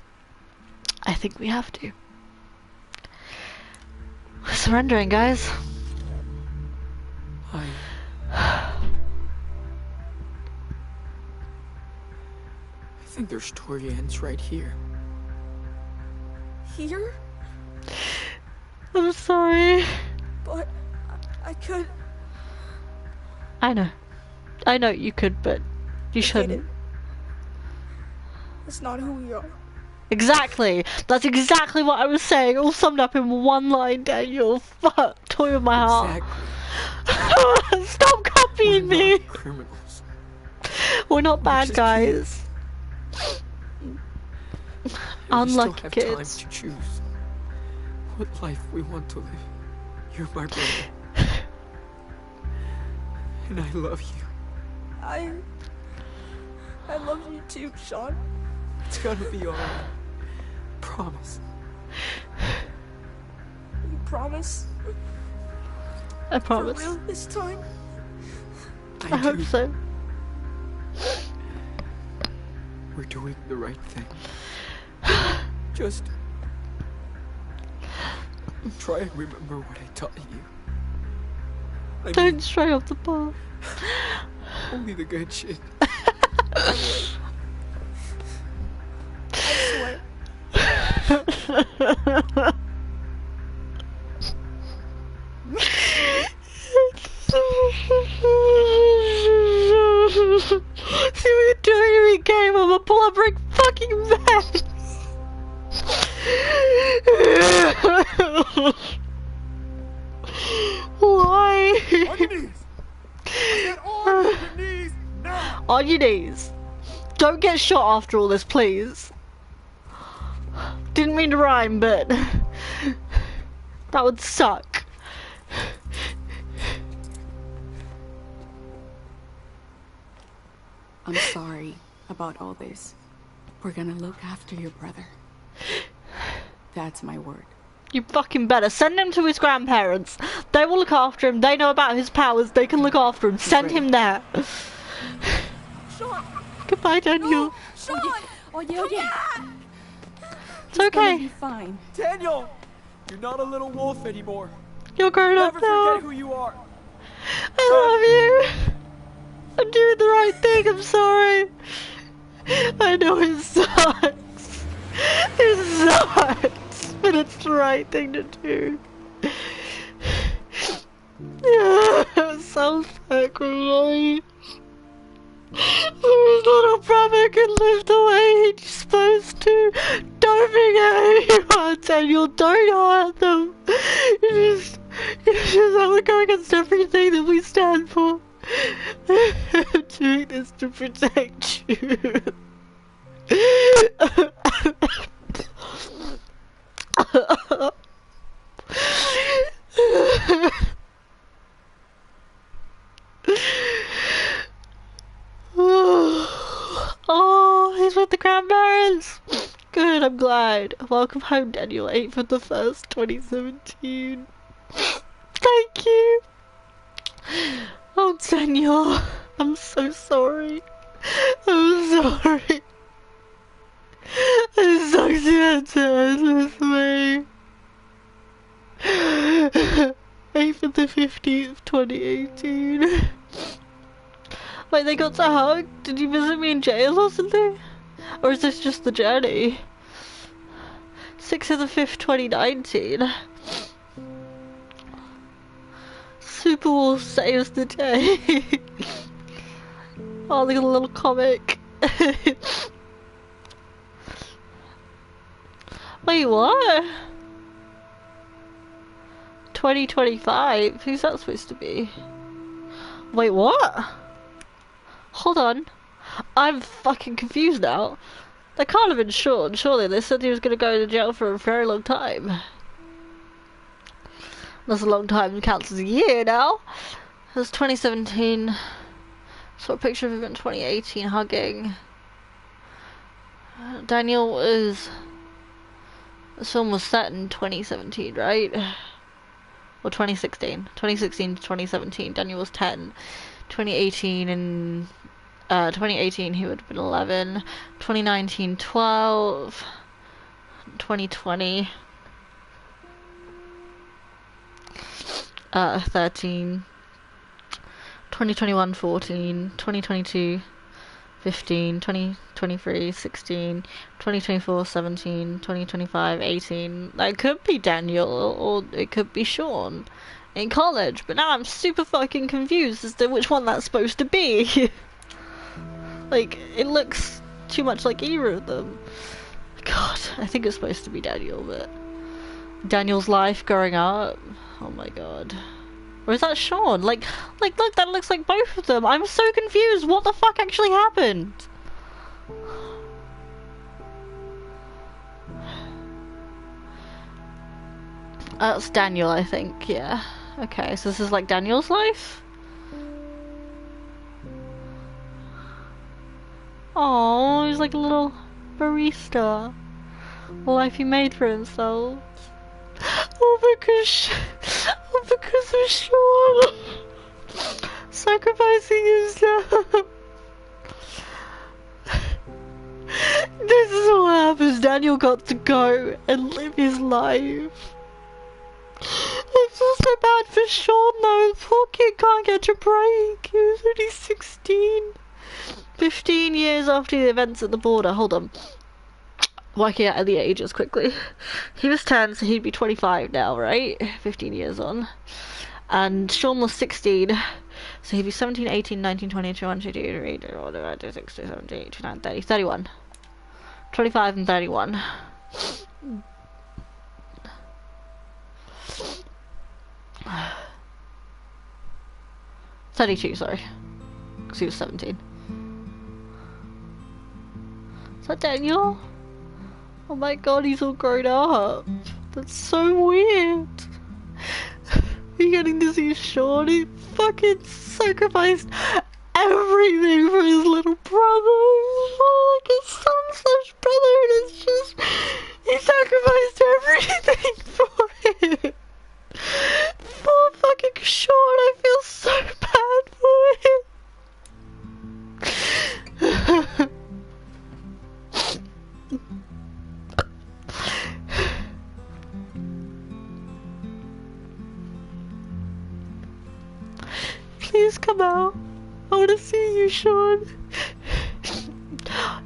I think we have to. We're surrendering, guys. I think their story ends right here. Here? I'm sorry. But I could. I know you could, but you shouldn't. That's not who we are. Exactly. That's exactly what I was saying, all summed up in one line, Daniel. Fuck, toy with my heart. Exactly. Stop copying We're me. not criminals. We're not bad just guys. Unlucky we still have kids. time to choose what life we want to live. You're my brother. And I love you. I love you too, Sean. It's gonna be alright. Promise. You promise? I promise. For real this time? I hope so. We're doing the right thing. Just try and remember what I taught you. Don't stray off the path. Only the good shit. I swear. See what you're doing to me, game. I'm a blubbering fucking mess. Why? On your knees! Get on your knees now! On your knees. Don't get shot after all this, please. Didn't mean to rhyme, but that would suck. I'm sorry about all this. We're gonna look after your brother. That's my word. You fucking better. Send him to his grandparents. They will look after him. They know about his powers. They can look after him. Send him there. Sean! Goodbye, Daniel. Sean! Oye. It's okay. Be fine. Daniel! You're not a little wolf anymore. You're grown up Never now. forget who you are. I love you. I'm doing the right thing. I'm sorry. I know it sucks. It sucks. But it's the right thing to do. Yeah, so sacrifice. His little brother can live the way he's supposed to. Don't forget who you are, Daniel. Don't hurt them. You just have to go against everything that we stand for. I'm doing this to protect you. Oh, he's with the grandparents. Good, I'm glad. Welcome home, Daniel. 8th of the 1st, 2017. Thank you. Oh, Daniel, I'm so sorry. I'm sorry. It sucks you had to end this way. 8th of the 15th, 2018. Wait, they got to hug? Did you visit me in jail or something? Or is this just the journey? 6th of the 5th, 2019. Super Wolf saves the day. Oh, look at the little comic. Wait, what? 2025? Who's that supposed to be? Wait, what? Hold on. I'm fucking confused now. That can't have been Sean, surely. They said he was gonna go to jail for a very long time. That's a long time, counts as a year now. It was 2017. Saw a picture of him in 2018 hugging. Daniel was... This film was set in 2017, right? Or 2016. 2016 to 2017. Daniel was 10. 2018 and... 2018 he would have been 11. 2019, 12. 2020... 13. 2021, 14. 2022, 15. 2023, 16. 2024, 17. 2025, 18. That could be Daniel, or it could be Sean in college, but now I'm super fucking confused as to which one that's supposed to be. Like, it looks too much like either of them. God, I think it's supposed to be Daniel, but... Daniel's life growing up. Oh my god. Or is that Sean? Like, look, that looks like both of them. I'm so confused. What the fuck actually happened? That's Daniel, I think, yeah. Okay, so this is like Daniel's life? Oh, he's like a little barista. The life he made for himself. Oh, because of Sean sacrificing himself. This is what happens. Daniel got to go and live his life. I feel so bad for Sean though. The poor kid can't get a break. He was only 16. 15 years after the events at the border. Hold on. Working out the ages quickly. He was 10, so he'd be 25 now, right? 15 years on. And Sean was 16, so he'd be 17, 18, 19, 20, 21, 22, 23, 26, 27, 28, 29, 30, 31. 25 and 31. $32, sorry. Because he was 17. Is that Daniel? Oh my god, he's all grown up. That's so weird. You're getting to see Sean. He fucking sacrificed everything for his little brother. Like his son/brother, and it's just he sacrificed everything for him. Poor fucking Sean. I feel so bad for him. Please come out. I want to see you, Sean.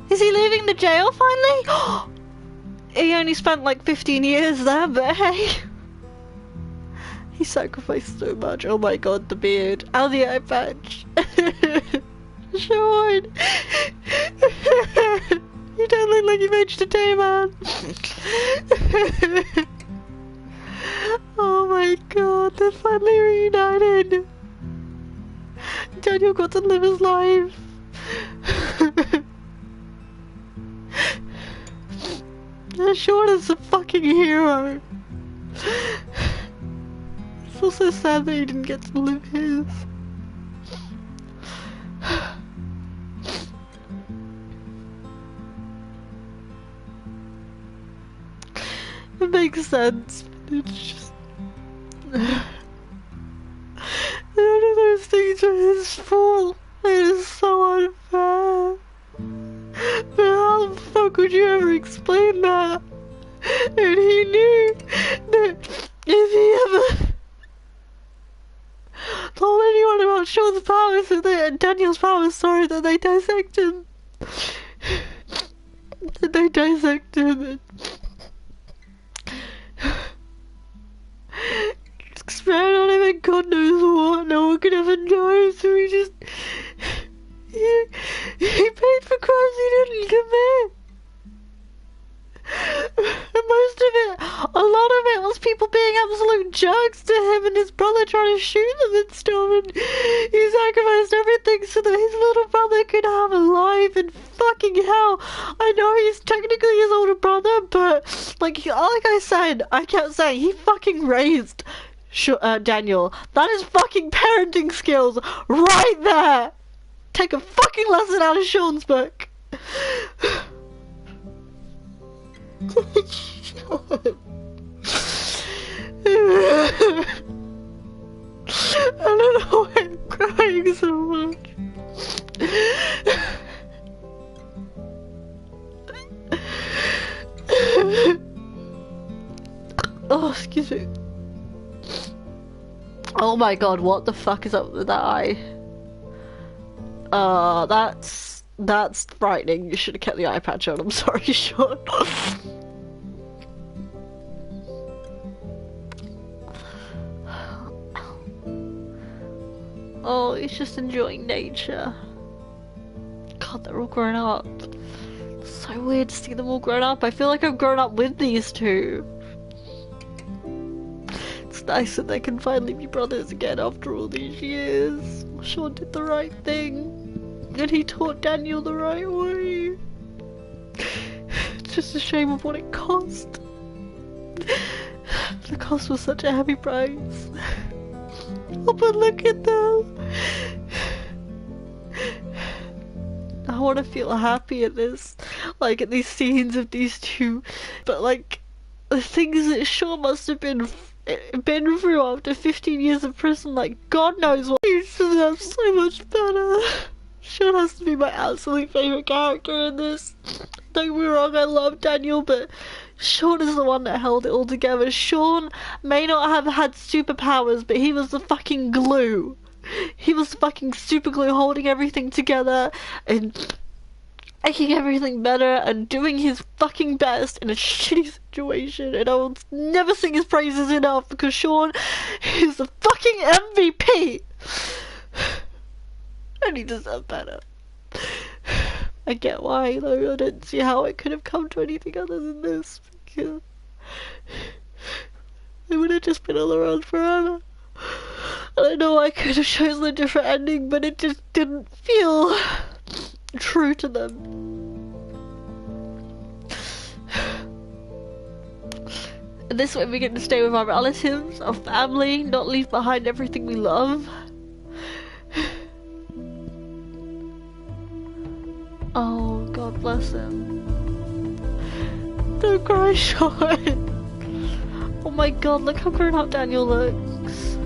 Is he leaving the jail finally? He only spent like 15 years there, but hey. He sacrificed so much. Oh my god, the beard. And the eye patch. Sean. You don't look like you've aged a day, man. Oh my god, they're finally reunited. Daniel got to live his life. Sean is a fucking hero. It's also sad that he didn't get to live his. It makes sense, but it's just... None of those things are his fault. It is so unfair. But how the fuck would you ever explain that? And he knew that if he ever told anyone about Sean's powers and Daniel's powers, sorry, that they dissect him. That they dissect him and experiment on him and God knows what. No one could ever know, so he just he paid for crimes he didn't commit. And most of it, a lot of it was people being absolute jerks to him and his brother trying to shoot them and stuff, and he sacrificed everything so that his little brother could have a life. And fucking hell, I know he's technically his older brother, but like I said, I kept saying he fucking raised Daniel. That is fucking parenting skills right there. Take a fucking lesson out of Sean's book. I don't know why I'm crying so much. Oh, excuse me. Oh my god, what the fuck is up with that eye? That's frightening. You should have kept the eye patch on. I'm sorry, Sean. Oh, he's just enjoying nature. God, they're all grown up. It's so weird to see them all grown up. I feel like I've grown up with these two. It's nice that they can finally be brothers again after all these years. Sean did the right thing. And he taught Daniel the right way. It's just a shame of what it cost. The cost was such a heavy price. Oh, but look at them. I want to feel happy at this, like at these scenes of these two, but like the things that Sean must have been through after 15 years of prison, like God knows what. He should have so much better. Sean has to be my absolute favourite character in this. Don't get me wrong, I love Daniel, but Sean is the one that held it all together. Sean may not have had superpowers, but he was the fucking glue. He was the fucking super glue holding everything together and making everything better and doing his fucking best in a shitty situation. And I will never sing his praises enough because Sean is the fucking MVP. And he deserved better. I get why, though. I didn't see how it could have come to anything other than this. Because it would have just been all around forever. And I know I could have chosen a different ending, but it just didn't feel true to them. And this way we get to stay with our relatives, our family, not leave behind everything we love. Oh, God bless him. Don't cry, Sean. Oh my God, look how grown up Daniel looks.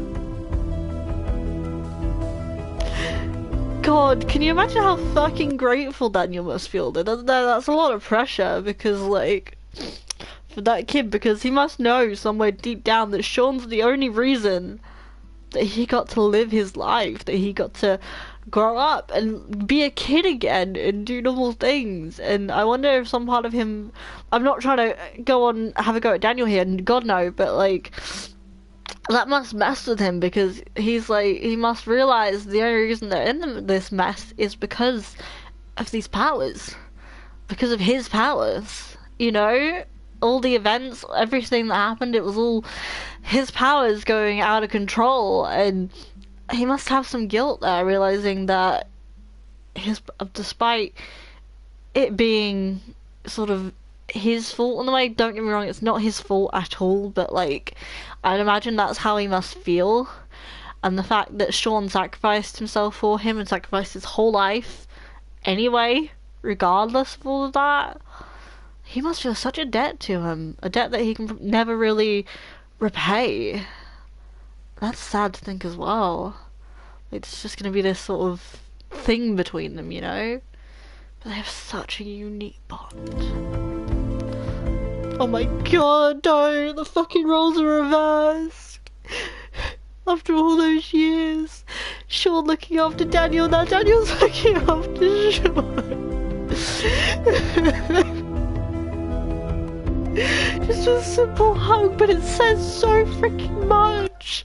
God, can you imagine how fucking grateful Daniel must feel? That's a lot of pressure because, like, for that kid, because he must know somewhere deep down that Sean's the only reason that he got to live his life, that he got to grow up and be a kid again and do normal things. And I wonder if some part of him, I'm not trying to have a go at Daniel here, and God no, but like that must mess with him because he's like, he must realize the only reason they're in this mess is because of these powers, because of his powers, you know? All the events, everything that happened, it was all his powers going out of control, and he must have some guilt there, realizing that despite it being sort of his fault in a way, don't get me wrong, it's not his fault at all, but like, I'd imagine that's how he must feel. And the fact that Sean sacrificed himself for him and sacrificed his whole life anyway, regardless of all of that, he must feel such a debt to him. A debt that he can never really repay. That's sad to think as well. It's just going to be this sort of thing between them, you know? But they have such a unique bond. Oh my God, no! The fucking roles are reversed! After all those years, Sean looking after Daniel, now Daniel's looking after Sean. Just a simple hug, but it says so freaking much.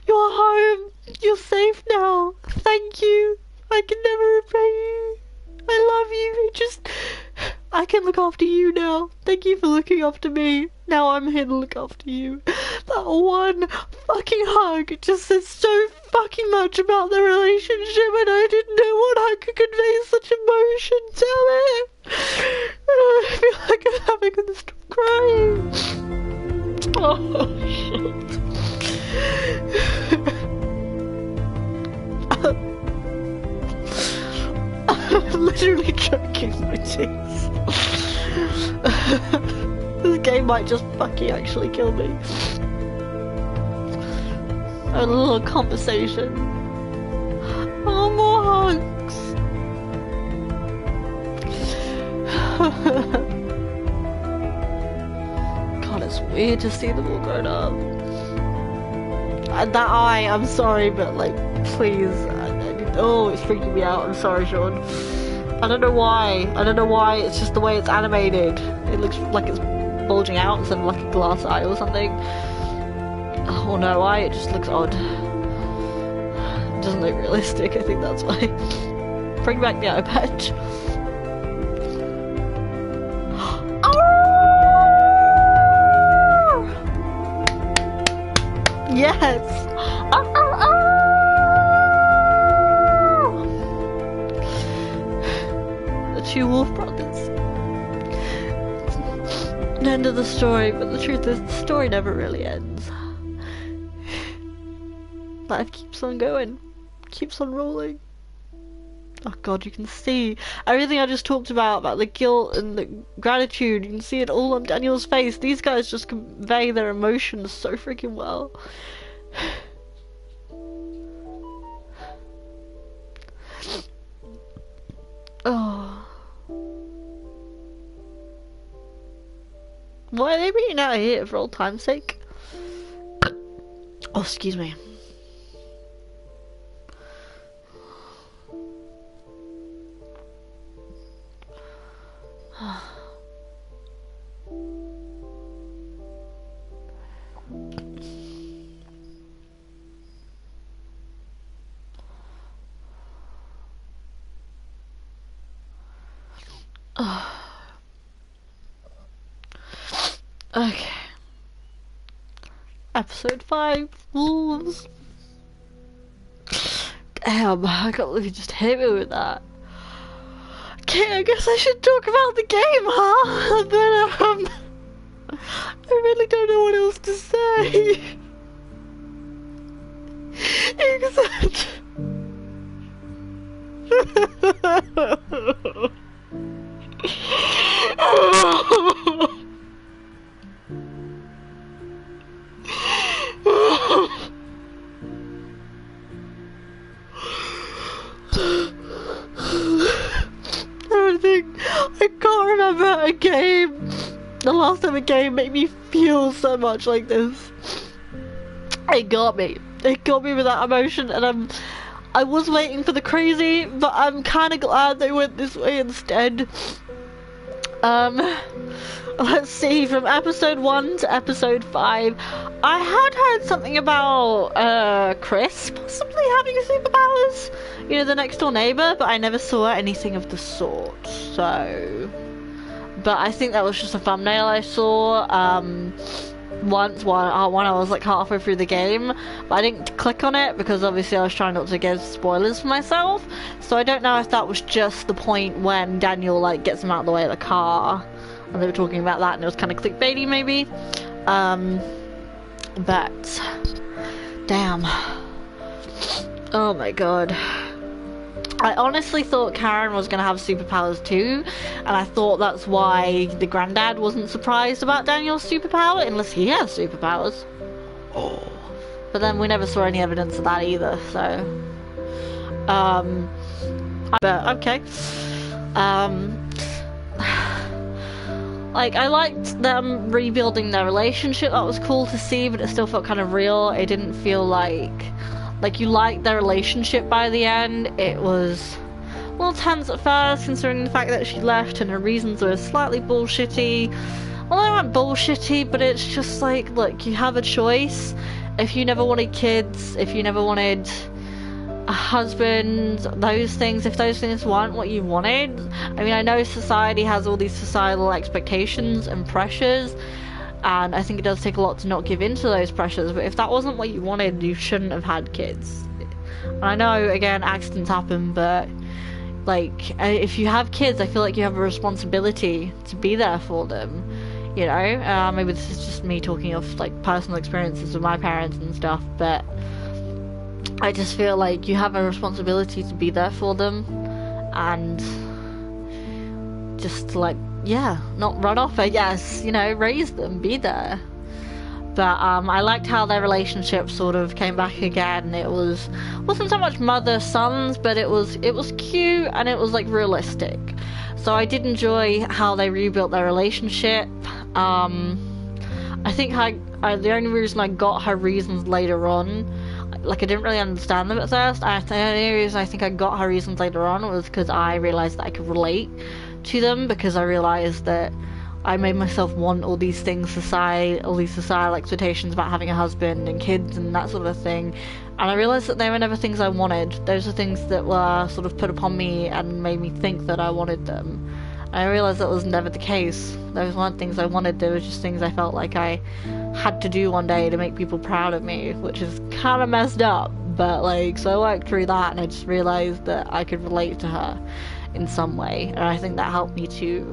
You're home. You're safe now. Thank you. I can never repay you. I love you. I can look after you now. Thank you for looking after me. Now I'm here to look after you. That one fucking hug just says so fucking much about the relationship, and I didn't know what I could convey such emotion to it. I feel like I'm having to stop crying. Oh shit. I'm literally choking my tears. This game might just fucking actually kill me. A little conversation. Oh, more hugs. God, it's weird to see them all grown up. And that eye, I'm sorry, but like, please. Oh, it's freaking me out. I'm sorry, Sean. I don't know why. It's just the way it's animated. It looks like it's bulging out instead of like a glass eye or something. Oh no, why? It just looks odd. It doesn't look realistic. I think that's why. Bring back the eye patch. Yes! The two wolf brothers. An end of the story, but the truth is the story never really ends. Life keeps on going. Keeps on rolling. Oh God, you can see everything I just talked about the guilt and the gratitude. You can see it all on Daniel's face. These guys just convey their emotions so freaking well. Why are they being out here for old time's sake? Oh, excuse me. Okay. Episode 5, Wolves. Damn, I can't believe you just hit me with that. Okay, I guess I should talk about the game, huh? But, I really don't know what else to say. Except... I can't remember a game. The last time a game made me feel so much like this. It got me. It got me with that emotion, and I was waiting for the crazy, but I'm kind of glad they went this way instead. Let's see, from episode 1 to episode 5, I had heard something about, Chris possibly having superpowers, you know, the next door neighbor, but I never saw anything of the sort, so... But I think that was just a thumbnail I saw, once when I was like halfway through the game, but I didn't click on it because obviously I was trying not to give spoilers for myself, so I don't know if that was just the point when Daniel like gets him out of the way of the car and they were talking about that and it was kind of clickbaity maybe, but damn, oh my god. I honestly thought Karen was going to have superpowers too, and I thought that's why the granddad wasn't surprised about Daniel's superpower, unless he has superpowers. Oh. But then we never saw any evidence of that either, so... But, okay. Like, I liked them rebuilding their relationship, that was cool to see, but it still felt kind of real. It didn't feel like you liked their relationship by the end. It was a little tense at first, considering the fact that she left and her reasons were slightly bullshitty. Well, they weren't bullshitty, but it's just like, look, you have a choice. If you never wanted kids, if you never wanted a husband, those things, if those things weren't what you wanted, I mean, I know society has all these societal expectations and pressures, and I think it does take a lot to not give in to those pressures, but if that wasn't what you wanted, you shouldn't have had kids. And I know, again, accidents happen, but, like, if you have kids, I feel like you have a responsibility to be there for them, you know? Maybe this is just me talking of, like, personal experiences with my parents and stuff, but I just feel like you have a responsibility to be there for them, and just, like, yeah, not run off, I guess, you know, raise them, be there. But I liked how their relationship sort of came back again. It wasn't so much mother-sons, but it was cute and it was like realistic. So I did enjoy how they rebuilt their relationship. I think the only reason I got her reasons later on, like, I didn't really understand them at first. The only reason I think I got her reasons later on was because I realised that I could relate to them, because I realised that I made myself want all these things, all these societal expectations about having a husband and kids and that sort of thing, and I realised that they were never things I wanted. Those are things that were sort of put upon me and made me think that I wanted them. And I realised that was never the case. Those weren't things I wanted, they were just things I felt like I had to do one day to make people proud of me, which is kind of messed up, but like, so I worked through that and I just realised that I could relate to her in some way, and I think that helped me to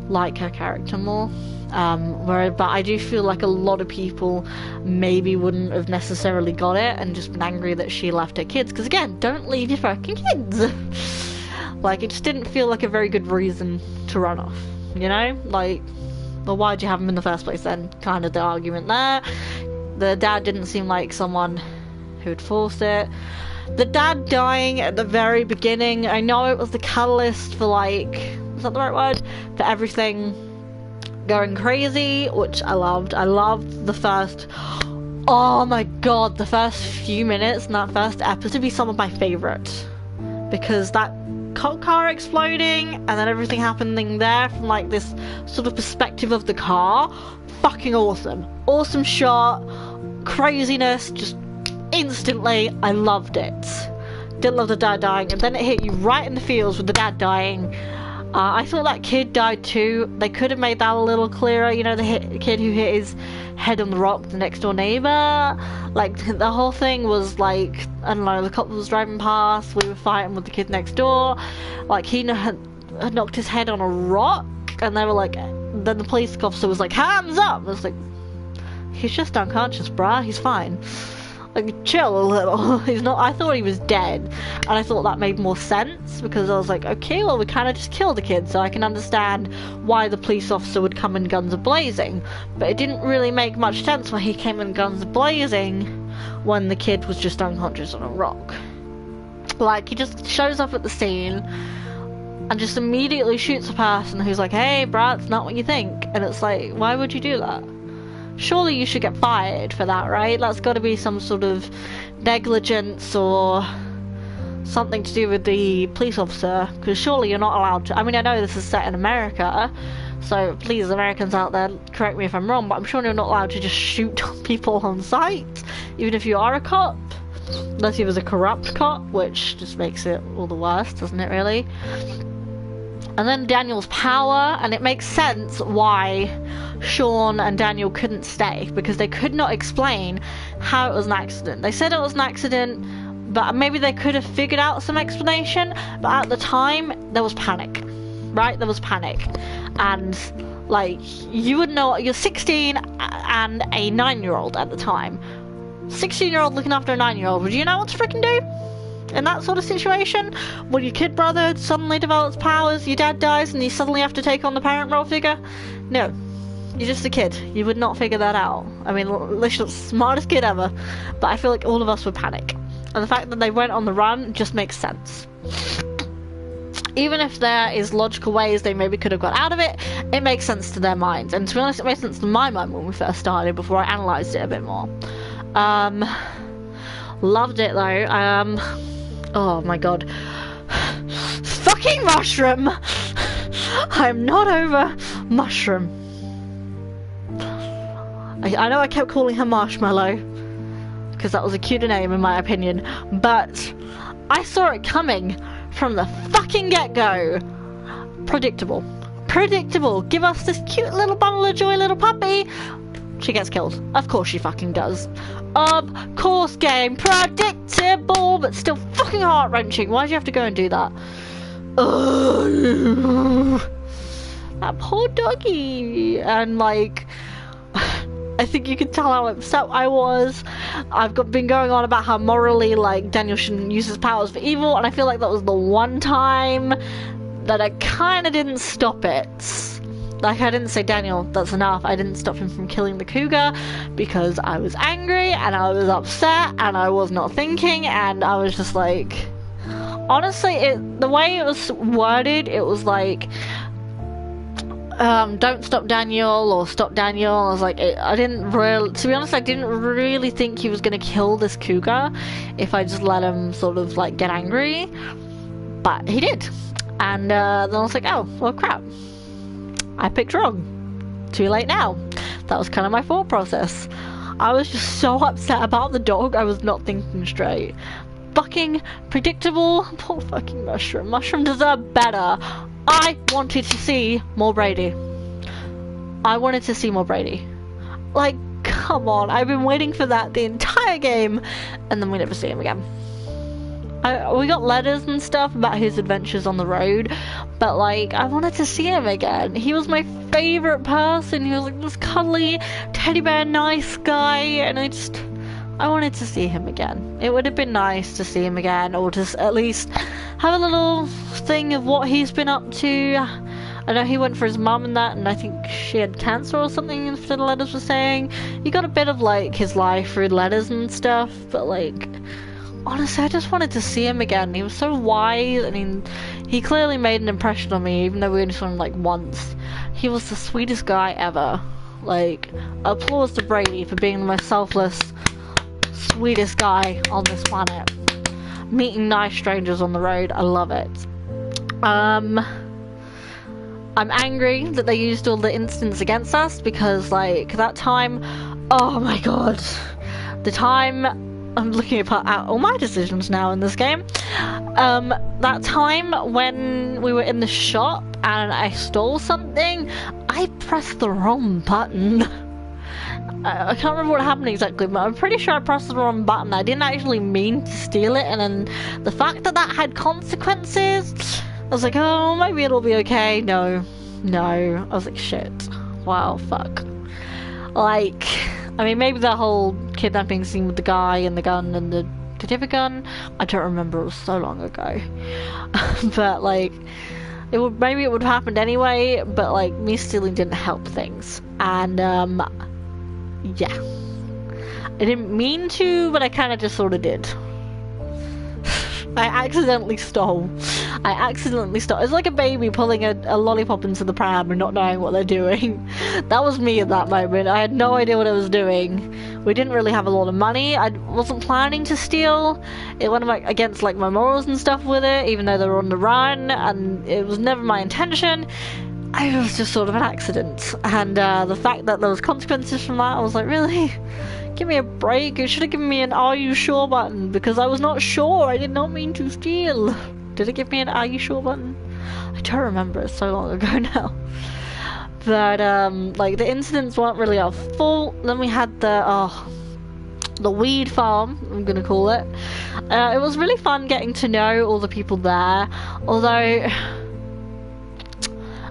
like her character more. But I do feel like a lot of people maybe wouldn't have necessarily got it and just been angry that she left her kids, because again, don't leave your fucking kids. Like, it just didn't feel like a very good reason to run off, you know? Like, well, why'd you have them in the first place then? Kind of the argument there. The dad didn't seem like someone who would force it. The dad dying at the very beginning, I know it was the catalyst for, like, is that the right word? For everything going crazy, which I loved. I loved the first, oh my god, the first few minutes in that first episode to be some of my favourite. Because that cop car exploding and then everything happening there from like this sort of perspective of the car, fucking awesome. Awesome shot, craziness, just instantly, I loved it. Didn't love the dad dying, and then it hit you right in the feels with the dad dying. I thought that kid died too. They could have made that a little clearer, you know, the kid who hit his head on the rock, the next door neighbour. Like, the whole thing was like, I don't know, the cop was driving past, we were fighting with the kid next door, like, he had knocked his head on a rock, and they were like, then the police officer was like, hands up! I was like, he's just unconscious, bruh, he's fine. Like, chill a little. He's not. I thought he was dead, and I thought that made more sense because I was like, okay, well, we kind of just killed the kid, so I can understand why the police officer would come in guns a-blazing. But it didn't really make much sense why he came in guns a-blazing when the kid was just unconscious on a rock. Like, he just shows up at the scene and just immediately shoots a person who's like, hey, bruh, it's not what you think. And it's like, why would you do that? Surely you should get fired for that, right? That's got to be some sort of negligence or something to do with the police officer, because surely you're not allowed to. I mean, I know this is set in America, so please, Americans out there, correct me if I'm wrong, but I'm sure you're not allowed to just shoot people on sight, even if you are a cop, unless he was a corrupt cop, which just makes it all the worse, doesn't it, really? And then Daniel's power, and it makes sense why Sean and Daniel couldn't stay, because they could not explain how it was an accident. They said it was an accident, but maybe they could have figured out some explanation, but at the time, there was panic, right? There was panic. And, like, you would know, you're 16 and a 9-year-old at the time. 16-year-old looking after a 9-year-old, would you know what to freaking do? In that sort of situation, when your kid brother suddenly develops powers, your dad dies, and you suddenly have to take on the parent role figure? No. You're just a kid. You would not figure that out. I mean, literally the smartest kid ever. But I feel like all of us would panic. And the fact that they went on the run just makes sense. Even if there is logical ways they maybe could have got out of it, it makes sense to their minds. And to be honest, it made sense to my mind when we first started, before I analysed it a bit more. Loved it though. Oh my god. Fucking mushroom! I'm not over mushroom. I know I kept calling her Marshmallow, because that was a cuter name in my opinion, but I saw it coming from the fucking get-go. Predictable. Predictable. Give us this cute little bundle of joy little puppy. She gets killed. Of course she fucking does. Of course, game. Predictable, but still fucking heart-wrenching. Why'd you have to go and do that? Ugh. That poor doggy. And, like, I think you could tell how upset I was. I've been going on about how morally, like, Daniel shouldn't use his powers for evil, and I feel like that was the one time that I kind of didn't stop it. Like, I didn't say, Daniel, that's enough. I didn't stop him from killing the cougar because I was angry and I was upset and I was not thinking, and I was just like, honestly, the way it was worded, it was like, don't stop Daniel or stop Daniel. I was like, I didn't really, to be honest, I didn't really think he was going to kill this cougar if I just let him sort of like get angry, but he did. And then I was like, oh, well crap. I picked wrong. Too late now. That was kind of my thought process. I was just so upset about the dog, I was not thinking straight. Fucking predictable. Poor fucking Mushroom. Mushroom deserved better. I wanted to see more Brady. I wanted to see more Brady. Like, come on. I've been waiting for that the entire game, and then we never see him again. We got letters and stuff about his adventures on the road, but like, I wanted to see him again. He was my favourite person. He was like this cuddly teddy bear nice guy, and I wanted to see him again. It would have been nice to see him again, or to at least have a little thing of what he's been up to. I know he went for his mum and that, and I think she had cancer or something, if the letters were saying. You got a bit of like his life through letters and stuff, but like, honestly, I just wanted to see him again. He was so wise. I mean, he clearly made an impression on me, even though we only saw him like once. He was the sweetest guy ever. Like, applause to Brady for being the most selfless, sweetest guy on this planet. Meeting nice strangers on the road, I love it. I'm angry that they used all the incidents against us, because like that time, oh my god, the time, I'm looking at all my decisions now in this game. That time when we were in the shop and I stole something, I pressed the wrong button. I can't remember what happened exactly, but I'm pretty sure I pressed the wrong button. I didn't actually mean to steal it, and then the fact that that had consequences, I was like, oh, maybe it'll be okay. No. I was like, shit. Wow, fuck. Like, I mean, maybe that whole kidnapping scene with the guy and the gun and the... Did you have a gun? I don't remember, it was so long ago. But, like, maybe it would have happened anyway, but, like, me stealing didn't help things. And, yeah. I didn't mean to, but I kind of just sort of did. I accidentally stole. It's like a baby pulling a lollipop into the pram and not knowing what they're doing. That was me at that moment. I had no idea what I was doing. We didn't really have a lot of money. I wasn't planning to steal. It went against like my morals and stuff with it, even though they were on the run, and it was never my intention. It was just sort of an accident. And the fact that there was consequences from that, I was like, really? Give me a break. It should have given me an "Are you sure" button, because I was not sure. I did not mean to steal. Did it give me an "Are you sure" button? I don't remember. It's so long ago now. But like the incidents weren't really our fault. Then we had the weed farm, I'm gonna call it. It was really fun getting to know all the people there. Although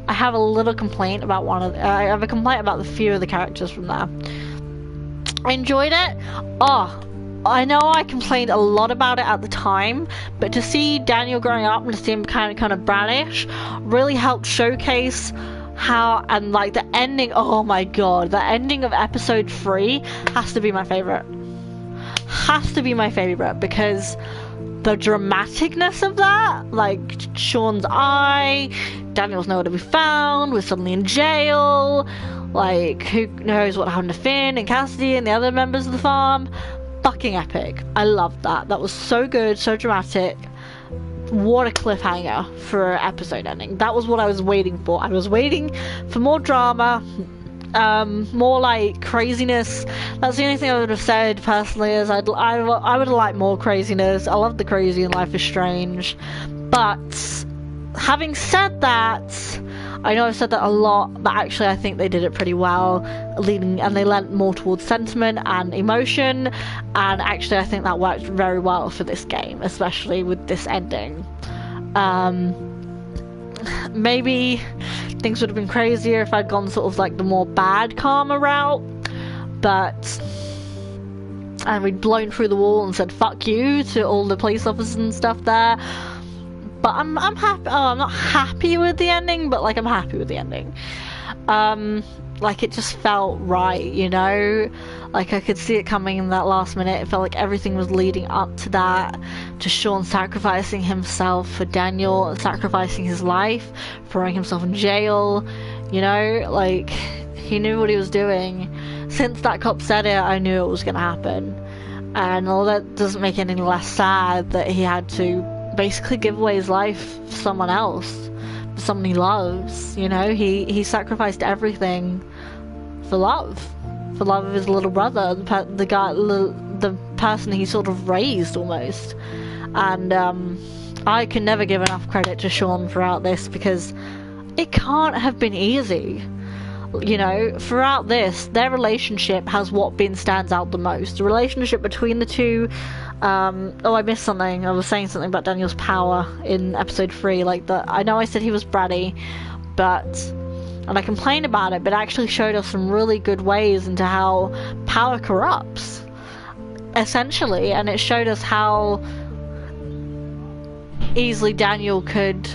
I have a little complaint about I have a complaint about the few of the characters from there. I enjoyed it. I know I complained a lot about it at the time, but to see Daniel growing up and to see him kind of brownish really helped showcase how, and like the ending, oh my god, the ending of episode 3 has to be my favorite. Has to be my favorite, because the dramaticness of that, like Sean's eye, Daniel's nowhere to be found, we're suddenly in jail, like who knows what happened to Finn and Cassidy and the other members of the farm. Fucking epic. I loved that. That was so good, so dramatic. What a cliffhanger for an episode ending. That was what I was waiting for. I was waiting for more drama, more like craziness. That's the only thing I would have said personally, is I would have liked more craziness. I love the crazy in Life is Strange. But having said that, I know I've said that a lot, but actually I think they did it pretty well, and they lent more towards sentiment and emotion, and actually I think that worked very well for this game, especially with this ending. Maybe things would have been crazier if I'd gone sort of like the more bad karma route, and we'd blown through the wall and said fuck you to all the police officers and stuff there. But I'm happy. Oh, I'm not happy with the ending, but like I'm happy with the ending. Like it just felt right, you know? Like I could see it coming in that last minute. It felt like everything was leading up to that, to Sean sacrificing himself for Daniel, and sacrificing his life, throwing himself in jail, you know? Like he knew what he was doing. Since that cop said it, I knew it was gonna happen. And all that doesn't make it any less sad that he had to basically give away his life for someone else, for someone he loves, you know? He sacrificed everything for love of his little brother, the person he sort of raised almost. And I can never give enough credit to Sean throughout this, because it can't have been easy. You know, throughout this, their relationship has stands out the most. The relationship between the two. I missed something. I was saying something about Daniel's power in episode 3. Like that, I know I said he was bratty, and I complained about it, but it actually showed us some really good ways into how power corrupts, essentially, and it showed us how easily Daniel could.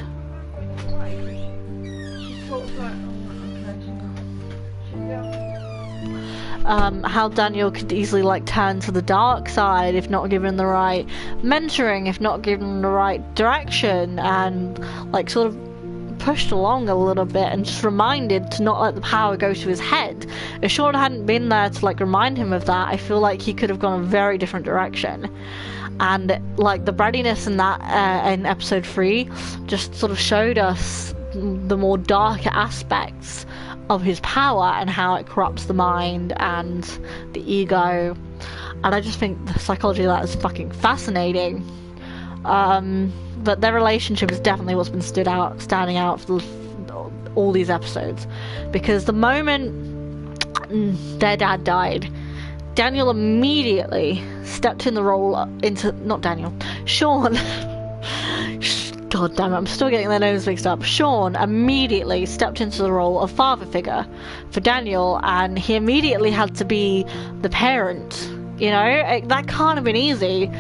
how Daniel could easily like turn to the dark side if not given the right mentoring, if not given the right direction, and like sort of pushed along a little bit and just reminded to not let the power go to his head. If Sean hadn't been there to like remind him of that, I feel like he could have gone a very different direction. And like the breadiness in that in episode 3 just sort of showed us the more darker aspects of his power and how it corrupts the mind and the ego. And I just think the psychology of that is fucking fascinating. But their relationship is definitely what's been standing out for all these episodes, because the moment their dad died, Daniel immediately stepped in the role Sean. God damn it, I'm still getting their names mixed up. Sean immediately stepped into the role of father figure for Daniel, and he immediately had to be the parent. You know, that can't have been easy.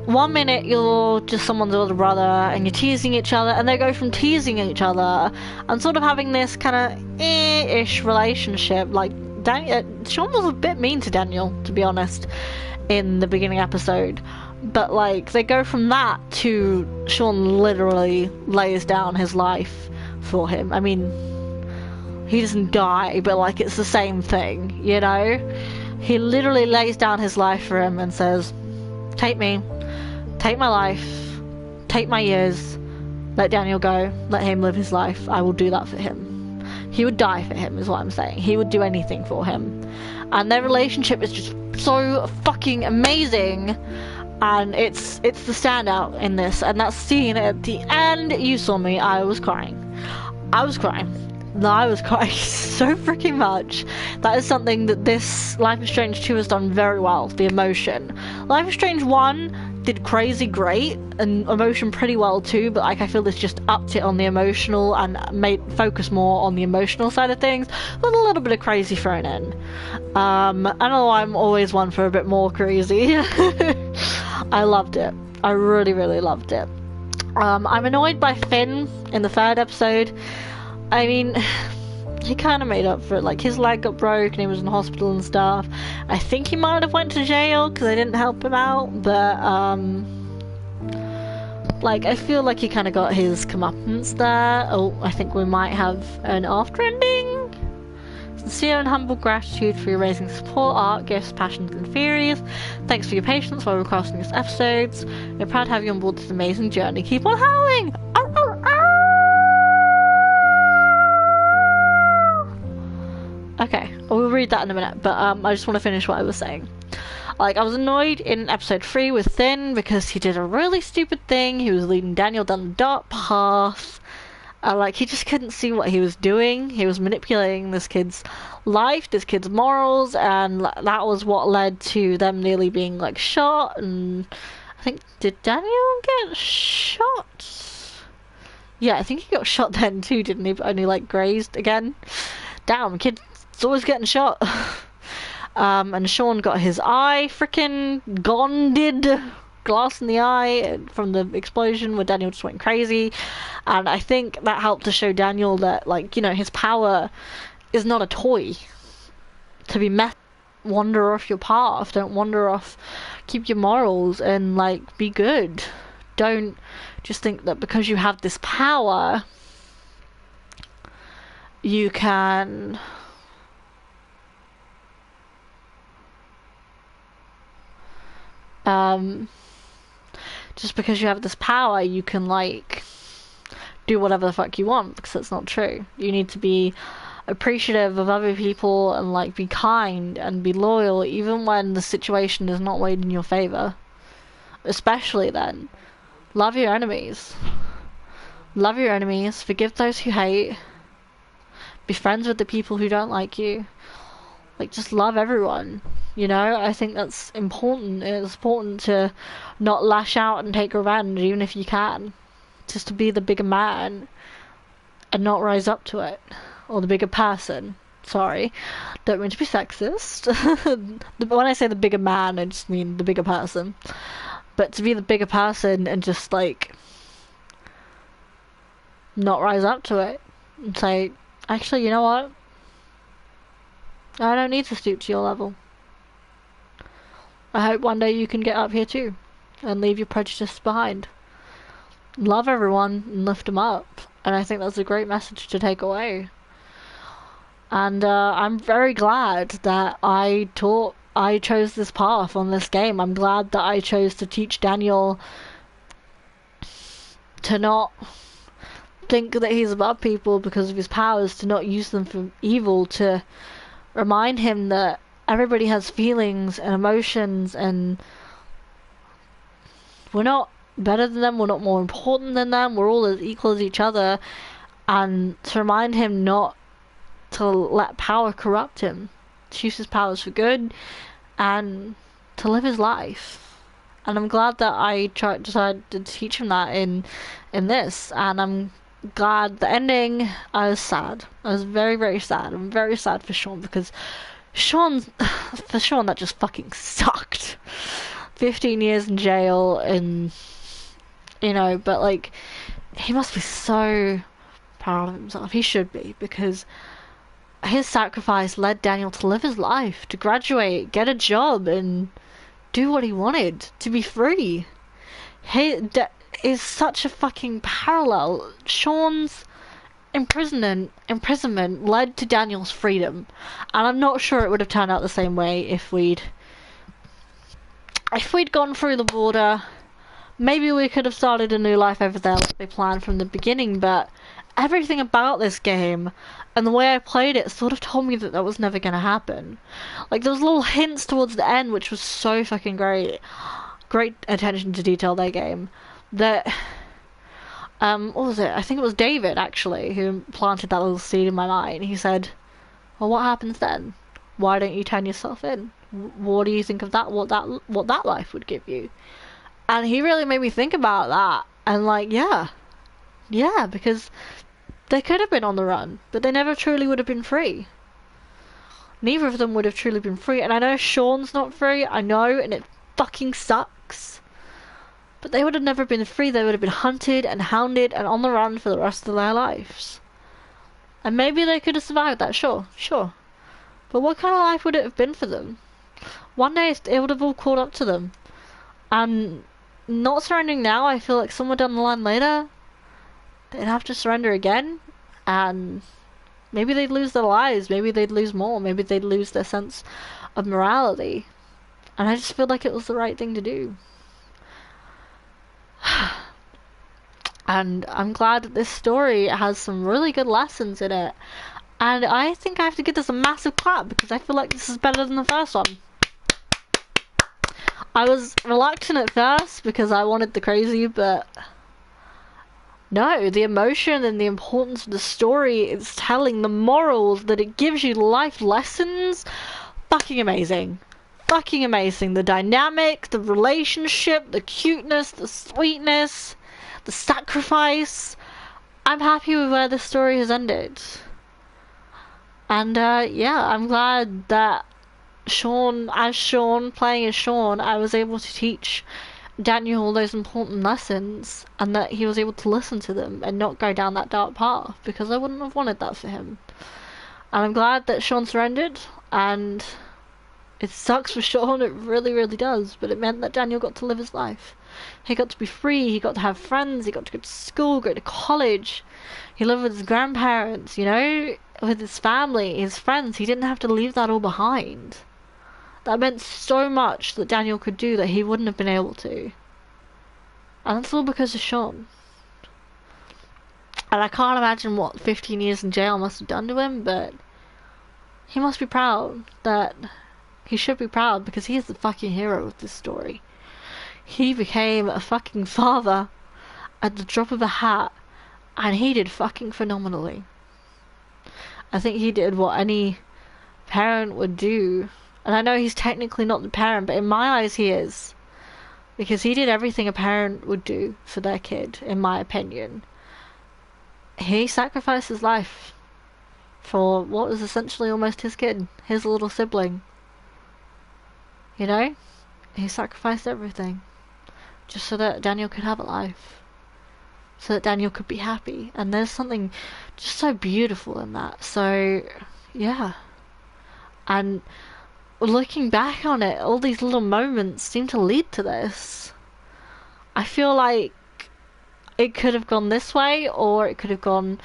One minute you're just someone's older brother and you're teasing each other, and they go from teasing each other and sort of having this kind of ish relationship. Like Sean was a bit mean to Daniel, to be honest, in the beginning episode. But like they go from that to Sean literally lays down his life for him. I mean, he doesn't die, but like it's the same thing, you know? He literally lays down his life for him and says, take me. Take my life, take my years, let Daniel go, let him live his life. I will do that for him. He would die for him, is what I'm saying. He would do anything for him. And their relationship is just so fucking amazing. And it's the standout in this. And that scene at the end, you saw me, I was crying. I was crying so freaking much. That is something that this Life is Strange 2 has done very well, the emotion. Life is Strange 1 did crazy great, and emotion pretty well too, but like I feel this just upped it on the emotional and made focus more on the emotional side of things, with a little bit of crazy thrown in. I know I'm always one for a bit more crazy. I loved it. I really, really loved it. I'm annoyed by Finn in the 3rd episode. I mean, he kind of made up for it. Like, his leg got broke and he was in hospital and stuff. I think he might have went to jail because I didn't help him out, but like, I feel like he kind of got his comeuppance there. Oh, I think we might have an after ending. Sincere and humble gratitude for your amazing support, art, gifts, passions and theories. Thanks for your patience while recasting these episodes. We're proud to have you on board this amazing journey. Keep on howling! Ow, ow, ow! Okay, we'll read that in a minute, but I just want to finish what I was saying. Like, I was annoyed in episode 3 with Finn because he did a really stupid thing. He was leading Daniel down the dark path. Like, he just couldn't see what he was doing. He was manipulating this kid's life, this kid's morals, and that was what led to them nearly being, like, shot. And I think, did Daniel get shot? Yeah, I think he got shot then too, didn't he? But only, like, grazed again. Damn, kid's always getting shot. And Sean got his eye frickin' gonded, glass in the eye from the explosion where Daniel just went crazy. And I think that helped to show Daniel that, like, you know, his power is not a toy to be wander off your path. Don't wander off. Keep your morals and, like, be good. Don't just think that because you have this power you can just because you have this power you can, like, do whatever the fuck you want, because that's not true. You need to be appreciative of other people and, like, be kind and be loyal even when the situation is not weighed in your favor. Especially then. Love your enemies. Love your enemies. Forgive those who hate. Be friends with the people who don't like you. Like, just love everyone. You know, I think that's important. It's important to not lash out and take revenge, even if you can. Just to be the bigger man and not rise up to it. Or the bigger person. Sorry. Don't mean to be sexist. When I say the bigger man, I just mean the bigger person. But to be the bigger person and just, like, not rise up to it. And say, actually, you know what? I don't need to stoop to your level. I hope one day you can get up here too, and leave your prejudice behind. Love everyone and lift them up, and I think that's a great message to take away. And I'm very glad that I chose this path on this game. I'm glad that I chose to teach Daniel to not think that he's above people because of his powers, to not use them for evil, to remind him that everybody has feelings and emotions, and we're not better than them, we're not more important than them, we're all as equal as each other, and to remind him not to let power corrupt him, to use his powers for good, and to live his life. And I'm glad that I decided to teach him that in this, and I'm glad the ending, I was sad. I was very, very sad. I'm very sad for Sean, because Sean, that just fucking sucked. 15 years in jail, and, you know, but, like, he must be so proud of himself. He should be, because his sacrifice led Daniel to live his life, to graduate, get a job, and do what he wanted, to be free. Is such a fucking parallel. Sean's imprisonment led to Daniel's freedom, and I'm not sure it would have turned out the same way if we'd gone through the border. Maybe we could have started a new life over there like they planned from the beginning, but everything about this game and the way I played it sort of told me that that was never going to happen. Like, there was little hints towards the end, which was so fucking great. Great attention to detail, that game. That, what was it? I think it was David, actually, who planted that little seed in my mind. He said, well, what happens then? Why don't you turn yourself in? What do you think of that? What that life would give you? And he really made me think about that. And, like, yeah, because they could have been on the run, but they never truly would have been free. Neither of them would have truly been free. And I know Sean's not free, I know, and it fucking sucks. But they would have never been free. They would have been hunted and hounded and on the run for the rest of their lives. And maybe they could have survived that, sure. But what kind of life would it have been for them? One day it would have all caught up to them. And not surrendering now, I feel like somewhere down the line later, they'd have to surrender again, and maybe they'd lose their lives, maybe they'd lose more, maybe they'd lose their sense of morality. And I just feel like it was the right thing to do. And I'm glad that this story has some really good lessons in it. And I think I have to give this a massive clap, because I feel like this is better than the first one. I was reluctant at first because I wanted the crazy, but no, the emotion and the importance of the story it's telling, the morals that it gives you, life lessons, fucking amazing. Fucking amazing. The dynamic, the relationship, the cuteness, the sweetness, the sacrifice. I'm happy with where the story has ended. And yeah, I'm glad that playing as Sean, I was able to teach Daniel all those important lessons, and that he was able to listen to them and not go down that dark path, because I wouldn't have wanted that for him. And I'm glad that Sean surrendered, and it sucks for Sean, it really, really does, but it meant that Daniel got to live his life. He got to be free, he got to have friends, he got to go to school, go to college, he lived with his grandparents, you know, with his family, his friends. He didn't have to leave that all behind. That meant so much that Daniel could do that he wouldn't have been able to. And that's all because of Sean. And I can't imagine what 15 years in jail must have done to him, but he must be proud. He should be proud, because he is the fucking hero of this story. He became a fucking father at the drop of a hat, and he did fucking phenomenally. I think he did what any parent would do. And I know he's technically not the parent, but in my eyes he is. Because he did everything a parent would do for their kid, in my opinion. He sacrificed his life for what was essentially almost his kid, his little sibling. You know? He sacrificed everything. Just so that Daniel could have a life. So that Daniel could be happy. And there's something just so beautiful in that. So, yeah. And looking back on it, all these little moments seem to lead to this. I feel like it could have gone this way, or it could have gone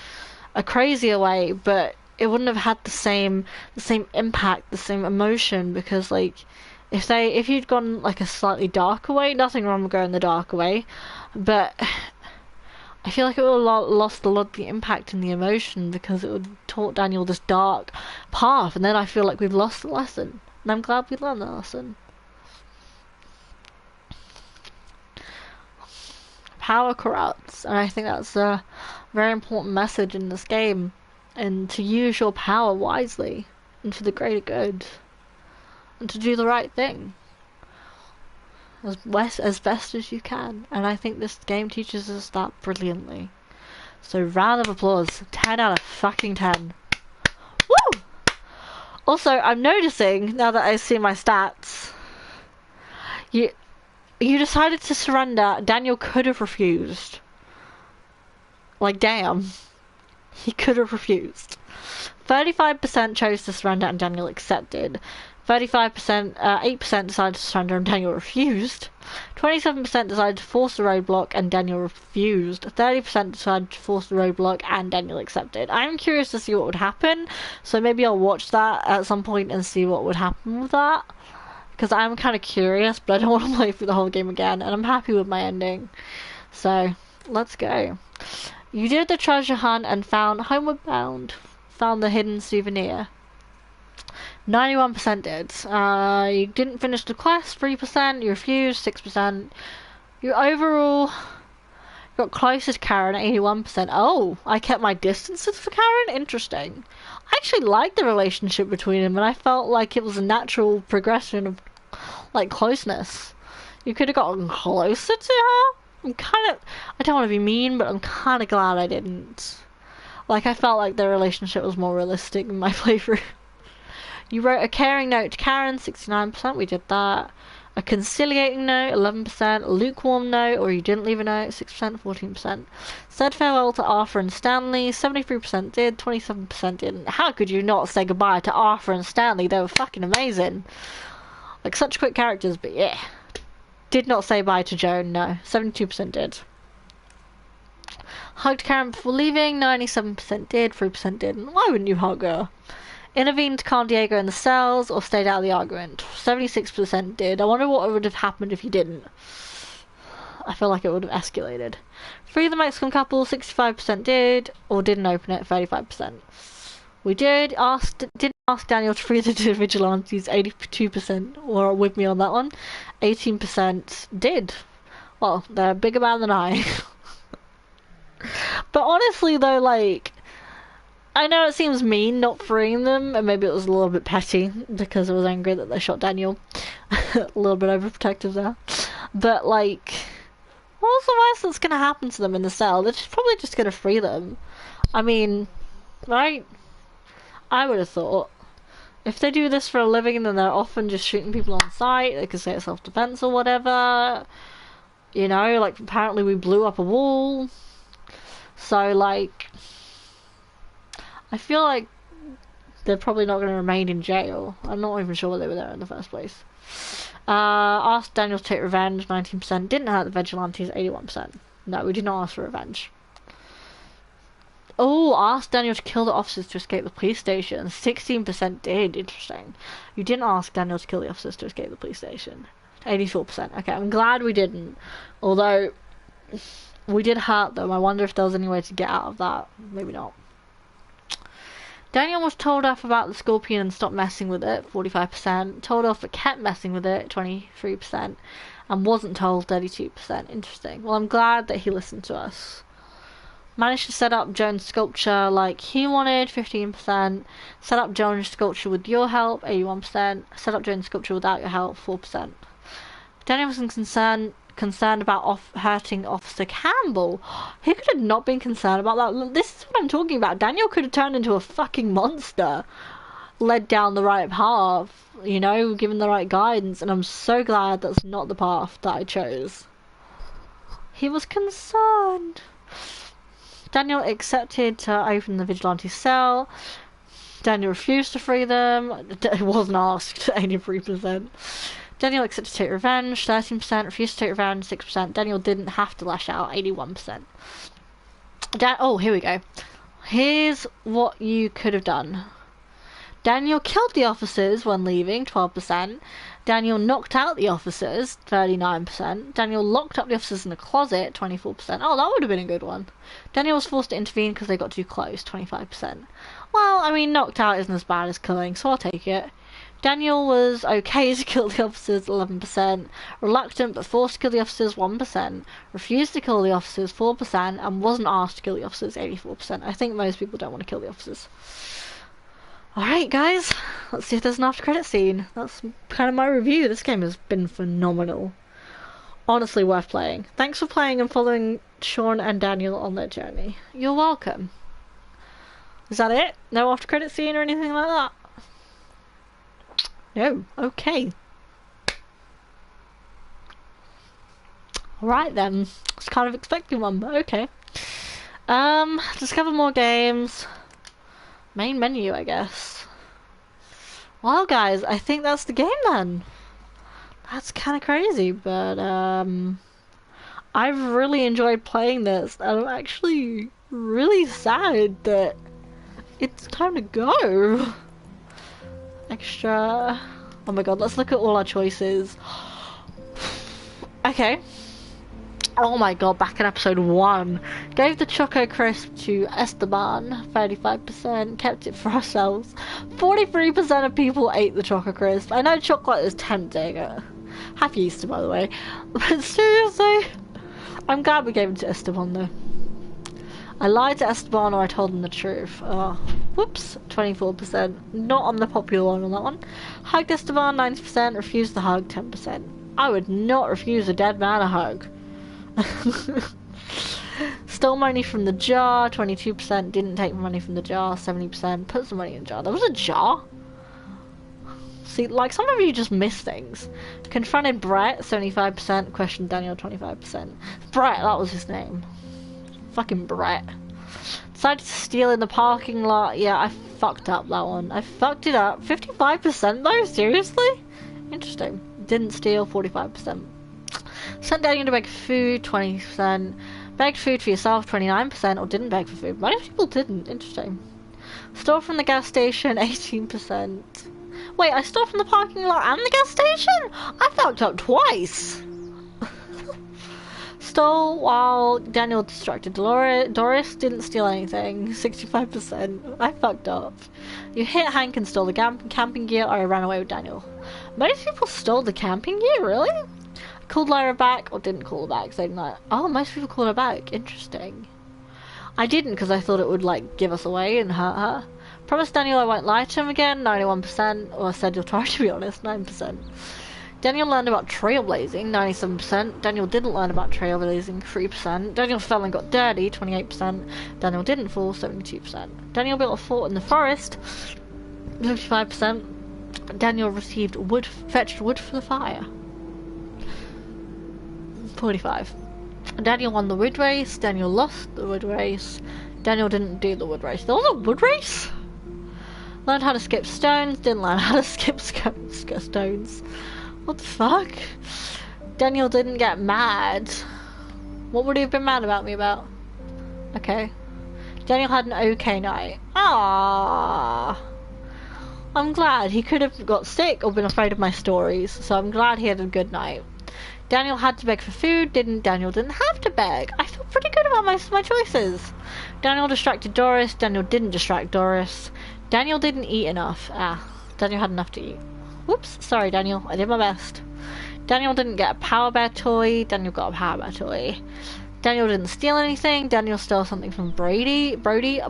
a crazier way, but it wouldn't have had the same impact, the same emotion, because like if you'd gone like a slightly darker way, nothing wrong with going the darker way, but I feel like it would have lost a lot of the impact and the emotion, because it would have taught Daniel this dark path, and then I feel like we've lost the lesson, and I'm glad we learned the lesson. Power corrupts, and I think that's a very important message in this game, and to use your power wisely and for the greater good, and to do the right thing as best as you can. And I think this game teaches us that brilliantly. So round of applause. 10 out of fucking 10. Woo! Also, I'm noticing now that I see my stats, you decided to surrender. Daniel could have refused. Like, damn. He could have refused. 35% chose to surrender and Daniel accepted. 8% decided to surrender and Daniel refused. 27% decided to force the roadblock and Daniel refused. 30% decided to force the roadblock and Daniel accepted. I'm curious to see what would happen, so maybe I'll watch that at some point and see what would happen with that, because I'm kind of curious, but I don't want to play through the whole game again, and I'm happy with my ending. So, let's go. You did the treasure hunt and found Homeward Bound. Found the hidden souvenir. 91% did. You didn't finish the quest, 3%. You refused, 6%. You overall got closer to Karen, 81%. Oh, I kept my distances for Karen? Interesting. I actually liked the relationship between them, and I felt like it was a natural progression of, like, closeness. You could have gotten closer to her. I don't want to be mean, but I'm kind of glad I didn't. Like, I felt like their relationship was more realistic in my playthrough. You wrote a caring note to Karen, 69%, we did that. A conciliating note, 11%. A lukewarm note, or you didn't leave a note, 6%, 14%. Said farewell to Arthur and Stanley, 73% did, 27% didn't. How could you not say goodbye to Arthur and Stanley? They were fucking amazing. Like, such quick characters, but yeah. Did not say bye to Joan, no. 72% did. Hugged Karen before leaving, 97% did, 3% didn't. Why wouldn't you hug her? Intervened to calm Diego in the cells, or stayed out of the argument. 76% did. I wonder what would have happened if you didn't. I feel like it would have escalated. Free the Mexican couple, 65% did, or didn't open it, 35%. We didn't ask Daniel to free the vigilantes, 82% were with me on that one. 18% did. Well, they're a bigger man than I. But honestly though, like, I know it seems mean not freeing them, and maybe it was a little bit petty because I was angry that they shot Daniel. A little bit overprotective there. But, like, what's the worst that's gonna happen to them in the cell? They're probably just gonna free them. I mean, right? I would have thought. If they do this for a living, then they're often just shooting people on sight. They could say it's self-defense or whatever. You know, like, apparently we blew up a wall. So, like, I feel like they're probably not going to remain in jail. I'm not even sure why they were there in the first place. Asked Daniel to take revenge, 19%. Didn't hurt the vigilantes, 81%. No, we did not ask for revenge. Oh, asked Daniel to kill the officers to escape the police station. 16% did. Interesting. You didn't ask Daniel to kill the officers to escape the police station. 84%. Okay, I'm glad we didn't. Although, we did hurt them. I wonder if there was any way to get out of that. Maybe not. Daniel was told off about the scorpion and stopped messing with it, 45%. Told off but kept messing with it, 23%. And wasn't told, 32%. Interesting. Well, I'm glad that he listened to us. Managed to set up Joan's sculpture like he wanted, 15%. Set up Joan's sculpture with your help, 81%. Set up Joan's sculpture without your help, 4%. Daniel was concerned about hurting Officer Campbell. He could have not been concerned about that. This is what I'm talking about. Daniel could have turned into a fucking monster. Led down the right path, you know, given the right guidance, and I'm so glad that's not the path that I chose. He was concerned. Daniel accepted to open the vigilante cell. Daniel refused to free them. It wasn't asked, 83%. Daniel accepted to take revenge, 13%. Refused to take revenge, 6%. Daniel didn't have to lash out, 81%. Oh, here we go. Here's what you could have done. Daniel killed the officers when leaving, 12%. Daniel knocked out the officers, 39%. Daniel locked up the officers in a closet, 24%. Oh, that would have been a good one. Daniel was forced to intervene because they got too close, 25%. Well, I mean, knocked out isn't as bad as killing, so I'll take it. Daniel was okay to kill the officers, 11%. Reluctant but forced to kill the officers, 1%. Refused to kill the officers, 4%. And wasn't asked to kill the officers, 84%. I think most people don't want to kill the officers. Alright guys, let's see if there's an after credit scene. That's kind of my review. This game has been phenomenal. Honestly worth playing. Thanks for playing and following Sean and Daniel on their journey. You're welcome. Is that it? No after credit scene or anything like that? No. Okay. Alright then. I was kind of expecting one, but okay. Discover more games. Main menu, I guess. Well, guys, I think that's the game then. That's kind of crazy, but I've really enjoyed playing this. I'm actually really sad that it's time to go. Extra. Oh my god, let's look at all our choices. Okay. Oh my god, back in episode 1. Gave the Choco Crisp to Esteban, 35%, kept it for ourselves. 43% of people ate the Choco Crisp. I know chocolate is tempting. Happy Easter, by the way. But seriously, I'm glad we gave it to Esteban, though. I lied to Esteban or I told him the truth. Whoops, 24%. Not on the popular one on that one. Hugged Esteban, 90%. Refused the hug, 10%. I would not refuse a dead man a hug. Stole money from the jar, 22%. Didn't take money from the jar, 70%. Put some money in the jar. There was a jar? See, like, some of you just miss things. Confronted Brett, 75%. Questioned Daniel, 25%. Brett, that was his name. Fucking Brett. Decided to steal in the parking lot. Yeah, I fucked up that one. I fucked it up. 55% though? Seriously? Interesting. Didn't steal, 45%. Sent Daniel to beg for food, 20%. Begged food for yourself, 29%. Or didn't beg for food. Most people didn't. Interesting. Stole from the gas station, 18%. Wait, I stole from the parking lot and the gas station? I fucked up twice. Stole while Daniel distracted Doris. Didn't steal anything, 65%. I fucked up. You hit Hank and stole the camping gear, or I ran away with Daniel. Most people stole the camping gear, really? Called Lyra back, or didn't call her back, saying that, oh, most people called her back, interesting. I didn't, because I thought it would, like, give us away and hurt her. Promised Daniel I won't lie to him again, 91%, or I said you'll try, to be honest, 9%. Daniel learned about trailblazing, 97%. Daniel didn't learn about trailblazing, 3%. Daniel fell and got dirty, 28%. Daniel didn't fall, 72%. Daniel built a fort in the forest, 55%. Daniel received wood, fetched wood for the fire, 45. Daniel won the wood race. Daniel lost the wood race. Daniel didn't do the wood race. There was a wood race? Learned how to skip stones. Didn't learn how to skip stones. What the fuck? Daniel didn't get mad. What would he have been mad about me about? Okay. Daniel had an okay night. Ah. I'm glad. He could have got sick or been afraid of my stories, so I'm glad he had a good night. Daniel had to beg for food. Daniel didn't have to beg. I feel pretty good about most of my choices. Daniel distracted Doris. Daniel didn't distract Doris. Daniel didn't eat enough. Daniel had enough to eat. Whoops, sorry Daniel, I did my best. Daniel didn't get a Power Bear toy. Daniel got a Power Bear toy. Daniel didn't steal anything. Daniel stole something from Brody. Why did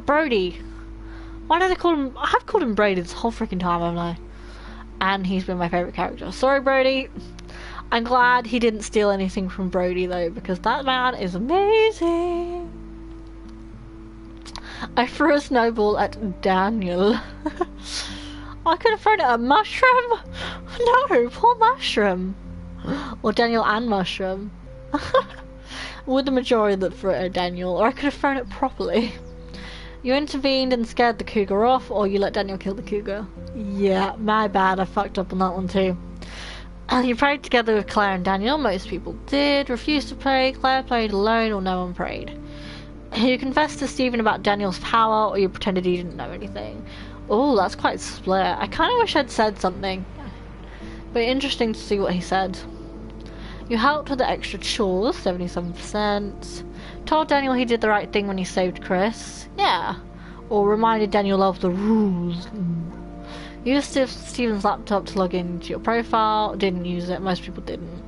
I call him? I've called him Brady this whole freaking time, haven't I? And he's been my favourite character. Sorry, Brody. I'm glad he didn't steal anything from Brody, though, because that man is amazing. I threw a snowball at Daniel. I could have thrown it at Mushroom. No, poor Mushroom. Or Daniel and Mushroom. With the majority that threw it at Daniel, or I could have thrown it properly. You intervened and scared the cougar off, or you let Daniel kill the cougar? Yeah, my bad, I fucked up on that one too. You prayed together with Claire and Daniel, most people did. Refused to pray, Claire played alone, or no one prayed. You confessed to Stephen about Daniel's power, or you pretended you didn't know anything. Oh, that's quite split. I kind of wish I'd said something. But interesting to see what he said. You helped with the extra chores, 77%. Told Daniel he did the right thing when he saved Chris. Yeah. Or reminded Daniel of the rules. Used Stephen's laptop to log into your profile. Didn't use it. Most people didn't.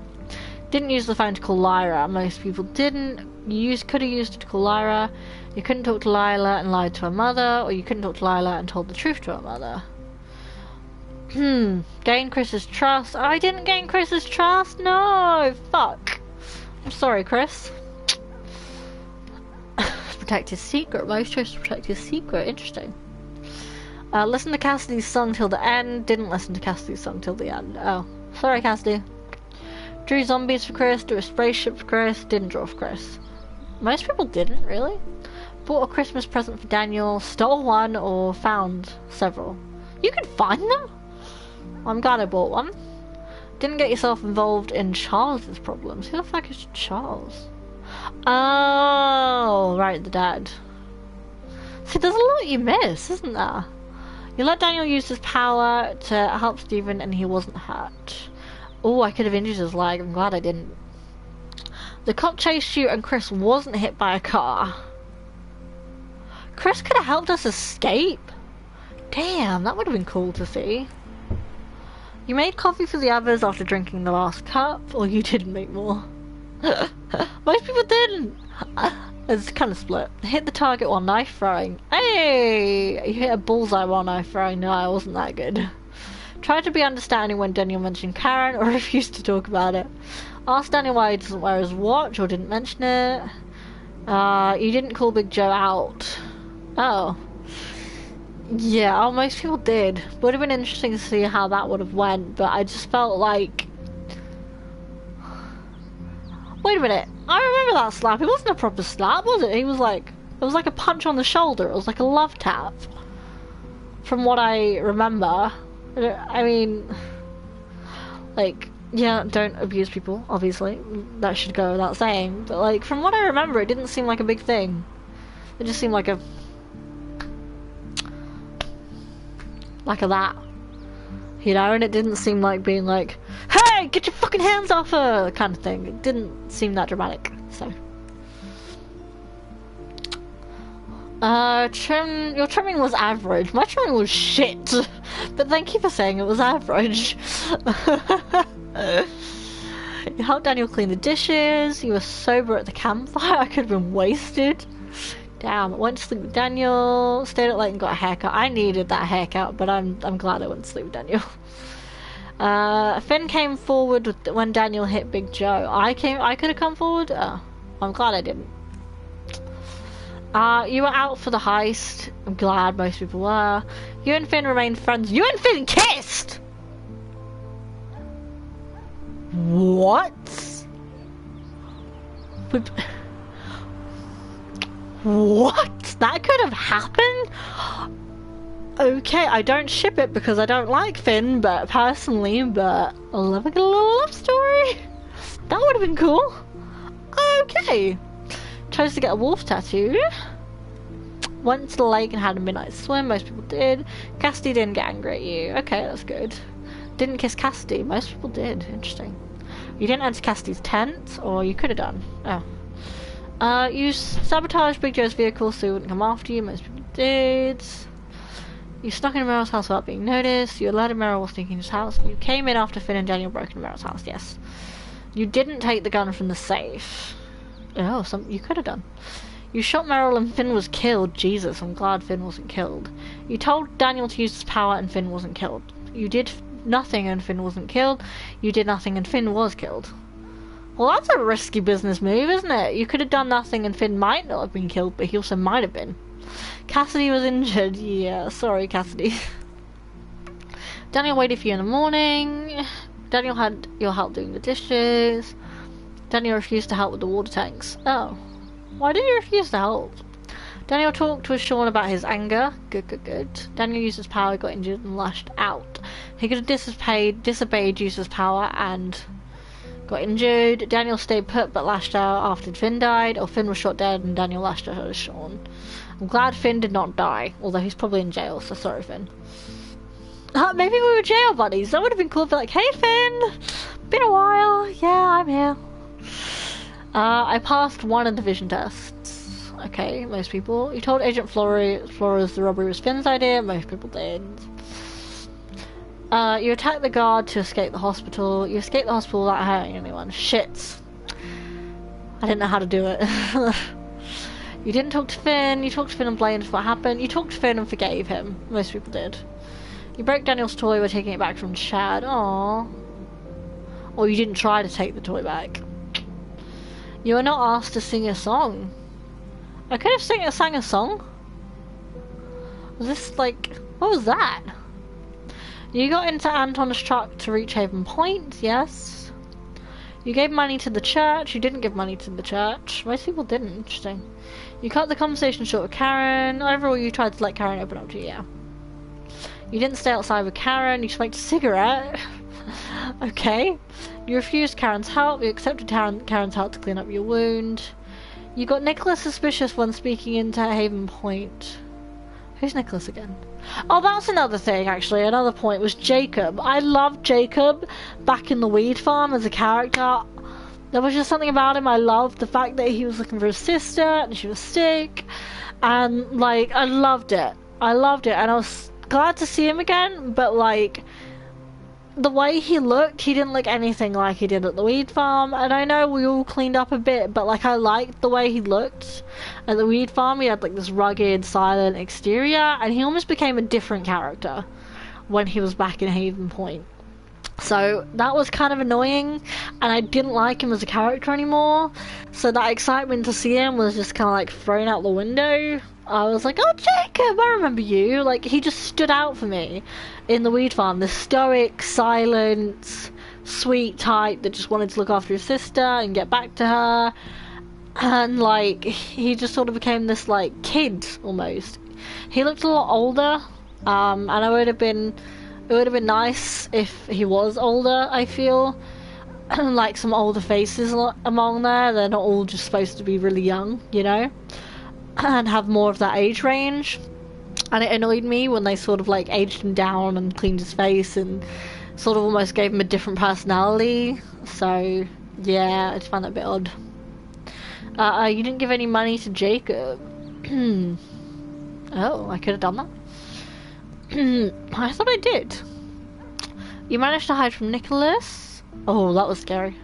Didn't use the phone to call Lyra. Most people didn't. You could have used it to call Lyra. You couldn't talk to Lila and lied to her mother. Or you couldn't talk to Lila and told the truth to her mother. Gain Chris's trust. I didn't gain Chris's trust. No. Fuck. I'm sorry, Chris. Protect his secret. Most chose to protect his secret. Interesting. Listen to Cassidy's song till the end. Didn't listen to Cassidy's song till the end. Oh, sorry, Cassidy. Drew zombies for Chris. Drew a spaceship for Chris. Didn't draw for Chris. Most people didn't, really. Bought a Christmas present for Daniel. Stole one or found several. You can find them? I'm glad I bought one. Didn't get yourself involved in Charles's problems. Who the fuck is Charles? Oh, right, the dad. See, there's a lot you miss, isn't there? You let Daniel use his power to help Stephen and he wasn't hurt. Oh, I could have injured his leg. I'm glad I didn't. The cop chased you and Chris wasn't hit by a car. Chris could have helped us escape. Damn, that would have been cool to see. You made coffee for the others after drinking the last cup, or you didn't make more. Most people didn't. It's kind of split. Hit the target while knife throwing. Hey! You hit a bullseye while knife throwing. No, I wasn't that good. Tried to be understanding when Daniel mentioned Karen, or refused to talk about it. Asked Daniel why he doesn't wear his watch, or didn't mention it. You didn't call Big Joe out. Oh. Yeah, most people did. Would have been interesting to see how that would have went, but I just felt like... Wait a minute. I remember that slap. It wasn't a proper slap, was it? He was like... It was like a punch on the shoulder. It was like a love tap. From what I remember. I mean... Like, yeah, don't abuse people, obviously. That should go without saying. But, like, from what I remember, it didn't seem like a big thing. It just seemed like a... Like a that. You know, and it didn't seem like being like, hey, get your fucking hands off her, kind of thing. It didn't seem that dramatic, so. Your trimming was average. My trimming was shit. But thank you for saying it was average. You helped Daniel clean the dishes. You were sober at the campfire. I could have been wasted. Damn, I went to sleep with Daniel, stayed up late and got a haircut. I needed that haircut, but I'm glad I went to sleep with Daniel. Finn came forward when Daniel hit Big Joe. I could have come forward? Oh, I'm glad I didn't. You were out for the heist. I'm glad most people were. You and Finn remained friends. You and Finn kissed! What? What? That could have happened? Okay, I don't ship it because I don't like Finn, but personally, but I love a good little love story. That would have been cool. Okay. Chose to get a wolf tattoo. Went to the lake and had a midnight swim. Most people did. Cassidy didn't get angry at you. Okay, that's good. Didn't kiss Cassidy. Most people did. Interesting. You didn't enter Cassidy's tent, or you could have done. Oh. You sabotaged Big Joe's vehicle so he wouldn't come after you. Most people did. You snuck into Meryl's house without being noticed. You alerted Meryl while sneaking into his house. You came in after Finn and Daniel broke into Meryl's house. Yes. You didn't take the gun from the safe. Oh, you could have done. You shot Meryl and Finn was killed. Jesus, I'm glad Finn wasn't killed. You told Daniel to use his power and Finn wasn't killed. You did nothing and Finn wasn't killed. You did nothing and Finn was killed. Well, that's a risky business move, isn't it? You could have done nothing and Finn might not have been killed, but he also might have been. Cassidy was injured. Yeah, sorry, Cassidy. Daniel waited for you in the morning. Daniel had your help doing the dishes. Daniel refused to help with the water tanks. Oh. Why did you refuse to help? Daniel talked with Sean about his anger. Good. Daniel used his power, got injured, and lashed out. He could have disobeyed used his power, and got injured. Daniel stayed put, but lashed out after Finn died, or Finn was shot dead, and Daniel lashed out at Sean. I'm glad Finn did not die, although he's probably in jail, so sorry, Finn. Maybe we were jail buddies. That would have been cool to be like, hey, Finn! Been a while. Yeah, I'm here. I passed one of the vision tests. Okay, most people. You told Agent Flores the robbery was Finn's idea. Most people did. You attacked the guard to escape the hospital. You escaped the hospital without hurting anyone. Shit. I didn't know how to do it. You didn't talk to Finn. You talked to Finn and blamed for what happened. You talked to Finn and forgave him. Most people did. You broke Daniel's toy by taking it back from Chad. Aww. Or you didn't try to take the toy back. You were not asked to sing a song. I could have sang a song. Was this like... What was that? You got into Anton's truck to reach Haven Point, yes. You gave money to the church. You didn't give money to the church. Most people didn't. Interesting. You cut the conversation short with Karen. Overall, you tried to let Karen open up to you, yeah. You didn't stay outside with Karen. You smoked a cigarette. Okay. You refused Karen's help. You accepted Karen's help to clean up your wound. You got Nicholas suspicious when speaking into Haven Point. Who's Nicholas again? Oh, that's another thing, actually. Another point was Jacob. I loved Jacob back in the weed farm as a character. There was just something about him I loved. The fact that he was looking for his sister and she was sick. And, like, I loved it. I loved it. And I was glad to see him again. But, like, the way he looked, he didn't look anything like he did at the weed farm. And I know we all cleaned up a bit, but like I liked the way he looked at the weed farm. He had like this rugged, silent exterior, and he almost became a different character when he was back in Haven Point. So that was kind of annoying, and I didn't like him as a character anymore. So that excitement to see him was just kind of like thrown out the window. I was like, oh, Jacob, I remember you. Like, he just stood out for me in the weed farm. The stoic, silent, sweet type that just wanted to look after his sister and get back to her. And, like, he just sort of became this, like, kid, almost. He looked a lot older, and it would have been nice if he was older, I feel. Like, some older faces among there. They're not all just supposed to be really young, you know? And have more of that age range. And it annoyed me when they sort of like aged him down and cleaned his face and sort of almost gave him a different personality. So yeah, I just found that a bit odd. You didn't give any money to Jacob. Oh, I could have done that. I thought I did. You managed to hide from Nicholas. Oh, that was scary.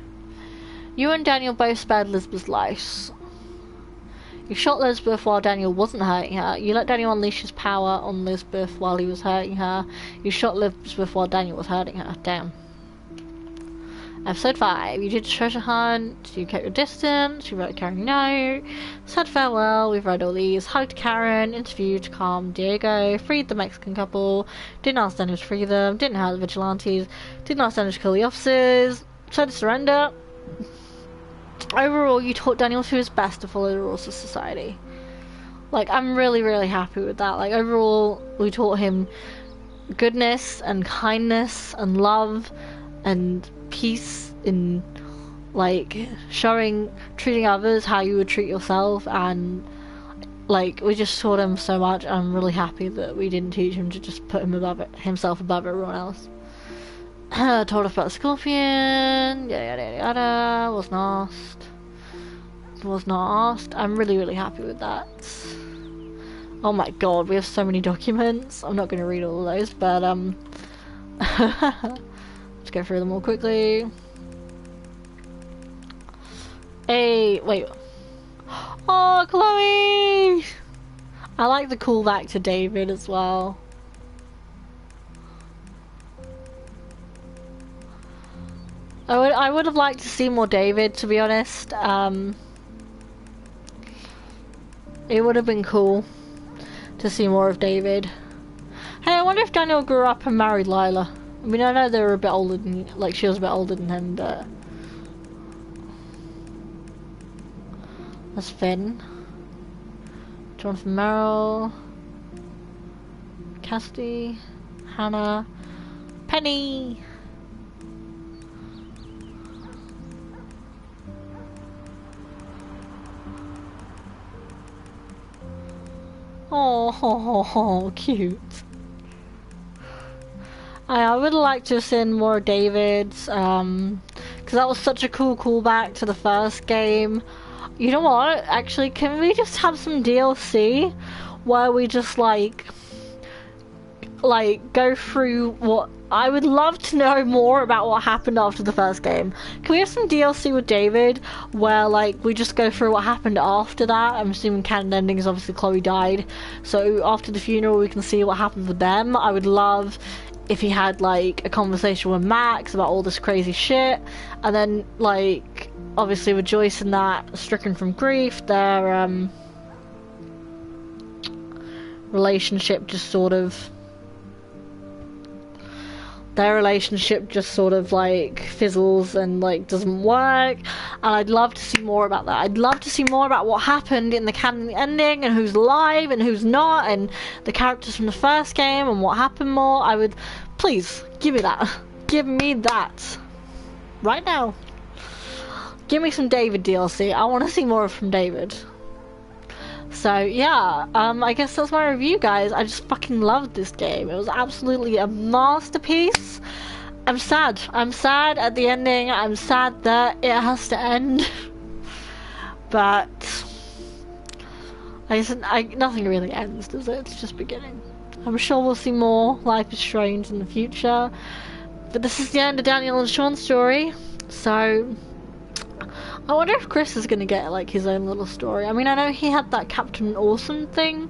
You and Daniel both spared Lisbeth's life. You shot Lisbeth while Daniel wasn't hurting her. You let Daniel unleash his power on Lisbeth while he was hurting her. You shot Lisbeth while Daniel was hurting her. Damn. Episode 5. You did a treasure hunt. You kept your distance. You wrote a caring note. Said farewell. We've read all these. Hugged Karen. Interviewed Calm Diego. Freed the Mexican couple. Didn't ask Daniel to free them. Didn't hurt the vigilantes. Didn't ask Daniel to kill the officers. Tried to surrender. Overall, you taught Daniel to his best to follow the rules of society. Like, I'm really, really happy with that. Like, overall, we taught him goodness and kindness and love and peace in, like, treating others how you would treat yourself. And, like, we just taught him so much. I'm really happy that we didn't teach him to just put himself above everyone else. Told us about the scorpion, yada yada yada, was not asked. I'm really, really happy with that. Oh my god, we have so many documents. I'm not going to read all of those, but let's go through them all quickly. Hey, wait. Oh, Chloe! I like the callback to David as well. I would have liked to see more David, to be honest. It would have been cool to see more of David. Hey, I wonder if Daniel grew up and married Lila. I mean, I know they were a bit older than, like, she was a bit older than him, but... That's Finn. Jonathan Merrill, Cassidy, Hannah, Penny. Oh, cute. I would like to have seen more of David's, because that was such a cool callback to the first game. You know what? Actually, can we just have some DLC where we just like go through what I would love to know more about what happened after the first game. Can we have some DLC with David where like we just go through what happened after that? I'm assuming canon ending is obviously Chloe died, so after the funeral we can see what happened with them. I would love if he had like a conversation with Max about all this crazy shit, and then like obviously with Joyce and that stricken from grief, their relationship just sort of like fizzles and like doesn't work, and I'd love to see more about that. I'd love to see more about what happened in the canon ending and who's alive and who's not, and the characters from the first game and what happened more. I would, please, give me that. Give me that. Right now. Give me some David DLC. I want to see more from David. So yeah, I guess that's my review, guys. I just fucking loved this game. It was absolutely a masterpiece. I'm sad. I'm sad at the ending. I'm sad that it has to end. But nothing really ends, does it? It's just beginning. I'm sure we'll see more Life is Strange in the future. But this is the end of Daniel and Sean's story. So I wonder if Chris is gonna get like his own little story. I mean, I know he had that Captain Awesome thing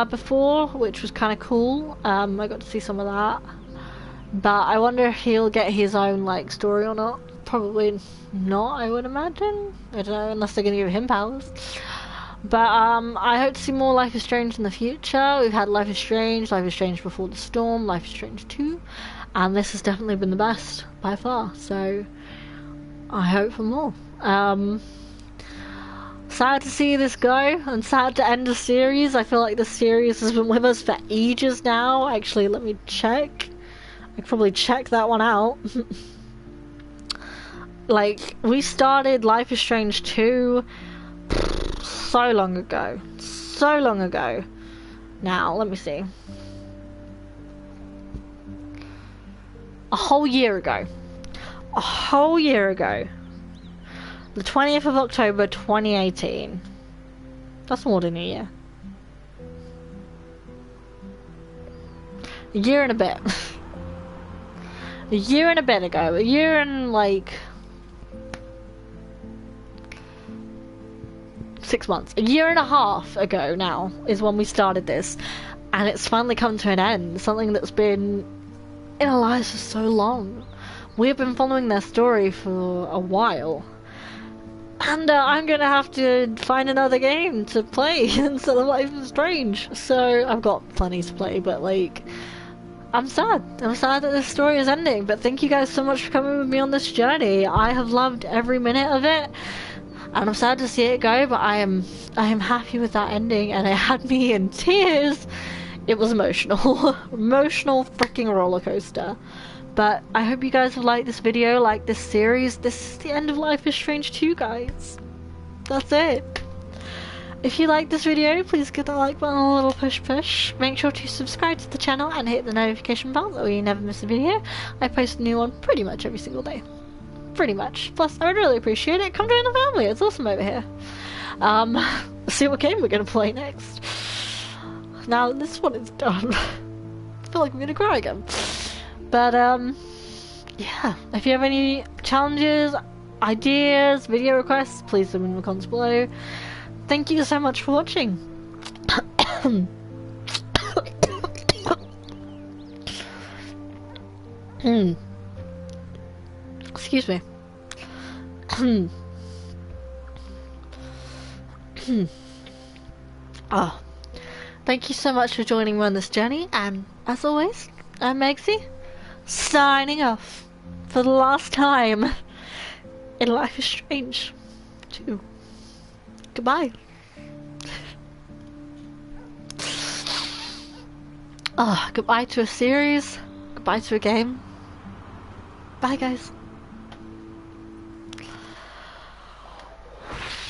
before, which was kind of cool. I got to see some of that, but I wonder if he'll get his own like story or not. Probably not, I would imagine. I don't know, unless they're gonna give him powers. But I hope to see more Life is Strange in the future. We've had Life is Strange Before the Storm, Life is Strange 2, and this has definitely been the best by far. So I hope for more. Sad to see this go, and sad to end the series. I feel like the series has been with us for ages now. Actually, let me check. I could probably check that one out. Like, we started Life is Strange 2 so long ago. So long ago. Now, let me see. A whole year ago. A whole year ago. The 20th of October 2018. That's more than a year. A year and a bit. A year and a bit ago. A year and like 6 months. A year and a half ago now is when we started this. And it's finally come to an end. Something that's been in our lives for so long. We've been following their story for a while. And I'm gonna have to find another game to play instead of Life is Strange. So I've got plenty to play, but like, I'm sad. I'm sad that this story is ending. But thank you guys so much for coming with me on this journey. I have loved every minute of it, and I'm sad to see it go. But I am happy with that ending, and it had me in tears. It was emotional, emotional freaking roller coaster. But I hope you guys have liked this video, liked this series. This is the end of Life is Strange 2, guys. That's it. If you liked this video, please give the like button a little push. Make sure to subscribe to the channel and hit the notification bell so you never miss a video. I post a new one pretty much every single day. Pretty much. Plus, I would really appreciate it. Come join the family. It's awesome over here. See what game we're going to play next. Now this one is done. I feel like I'm going to cry again. But, yeah, if you have any challenges, ideas, video requests, please leave them in the comments below. Thank you so much for watching. Excuse me. Oh, thank you so much for joining me on this journey, and as always, I'm Megzy. Signing off for the last time in Life is Strange 2. Goodbye. Goodbye to a series. Goodbye to a game. Bye, guys.